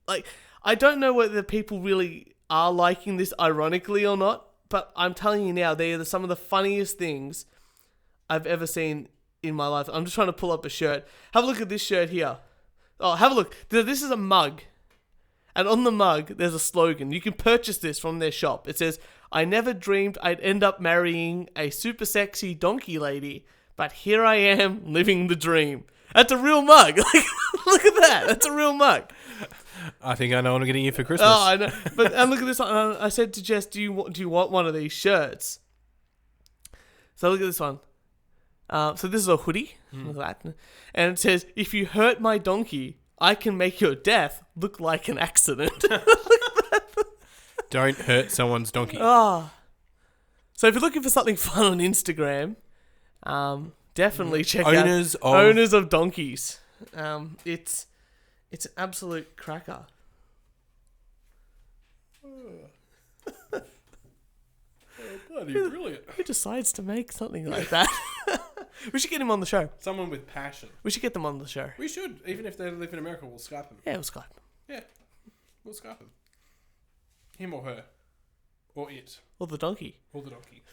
Speaker 1: Like, I don't know whether people really are liking this ironically or not, but I'm telling you now, they are some of the funniest things I've ever seen in my life. I'm just trying to pull up a shirt. Have a look at this shirt here. Oh, have a look. This is a mug. And on the mug, there's a slogan. You can purchase this from their shop. It says, "I never dreamed I'd end up marrying a super sexy donkey lady, but here I am living the dream." That's a real mug. Like, look at that. That's a real mug.
Speaker 2: I think I know what I'm getting you for Christmas.
Speaker 1: Oh, I know. And look at this one. I said to Jess, do you want one of these shirts? So look at this one. So this is a hoodie. Look at that. And it says, "If you hurt my donkey, I can make your death look like an accident."
Speaker 2: Don't hurt someone's donkey.
Speaker 1: Oh. So if you're looking for something fun on Instagram, definitely check out Owners of Donkeys. It's an absolute cracker.
Speaker 2: God, you're brilliant.
Speaker 1: Who decides to make something like that? We should get him on the show.
Speaker 2: Someone with passion.
Speaker 1: We should get them on the show.
Speaker 2: We should. Even if they live in America, we'll Skype them.
Speaker 1: Yeah, we'll Skype them.
Speaker 2: Yeah, we'll Skype them. Him or her. Or it.
Speaker 1: Or the donkey.
Speaker 2: Or the donkey.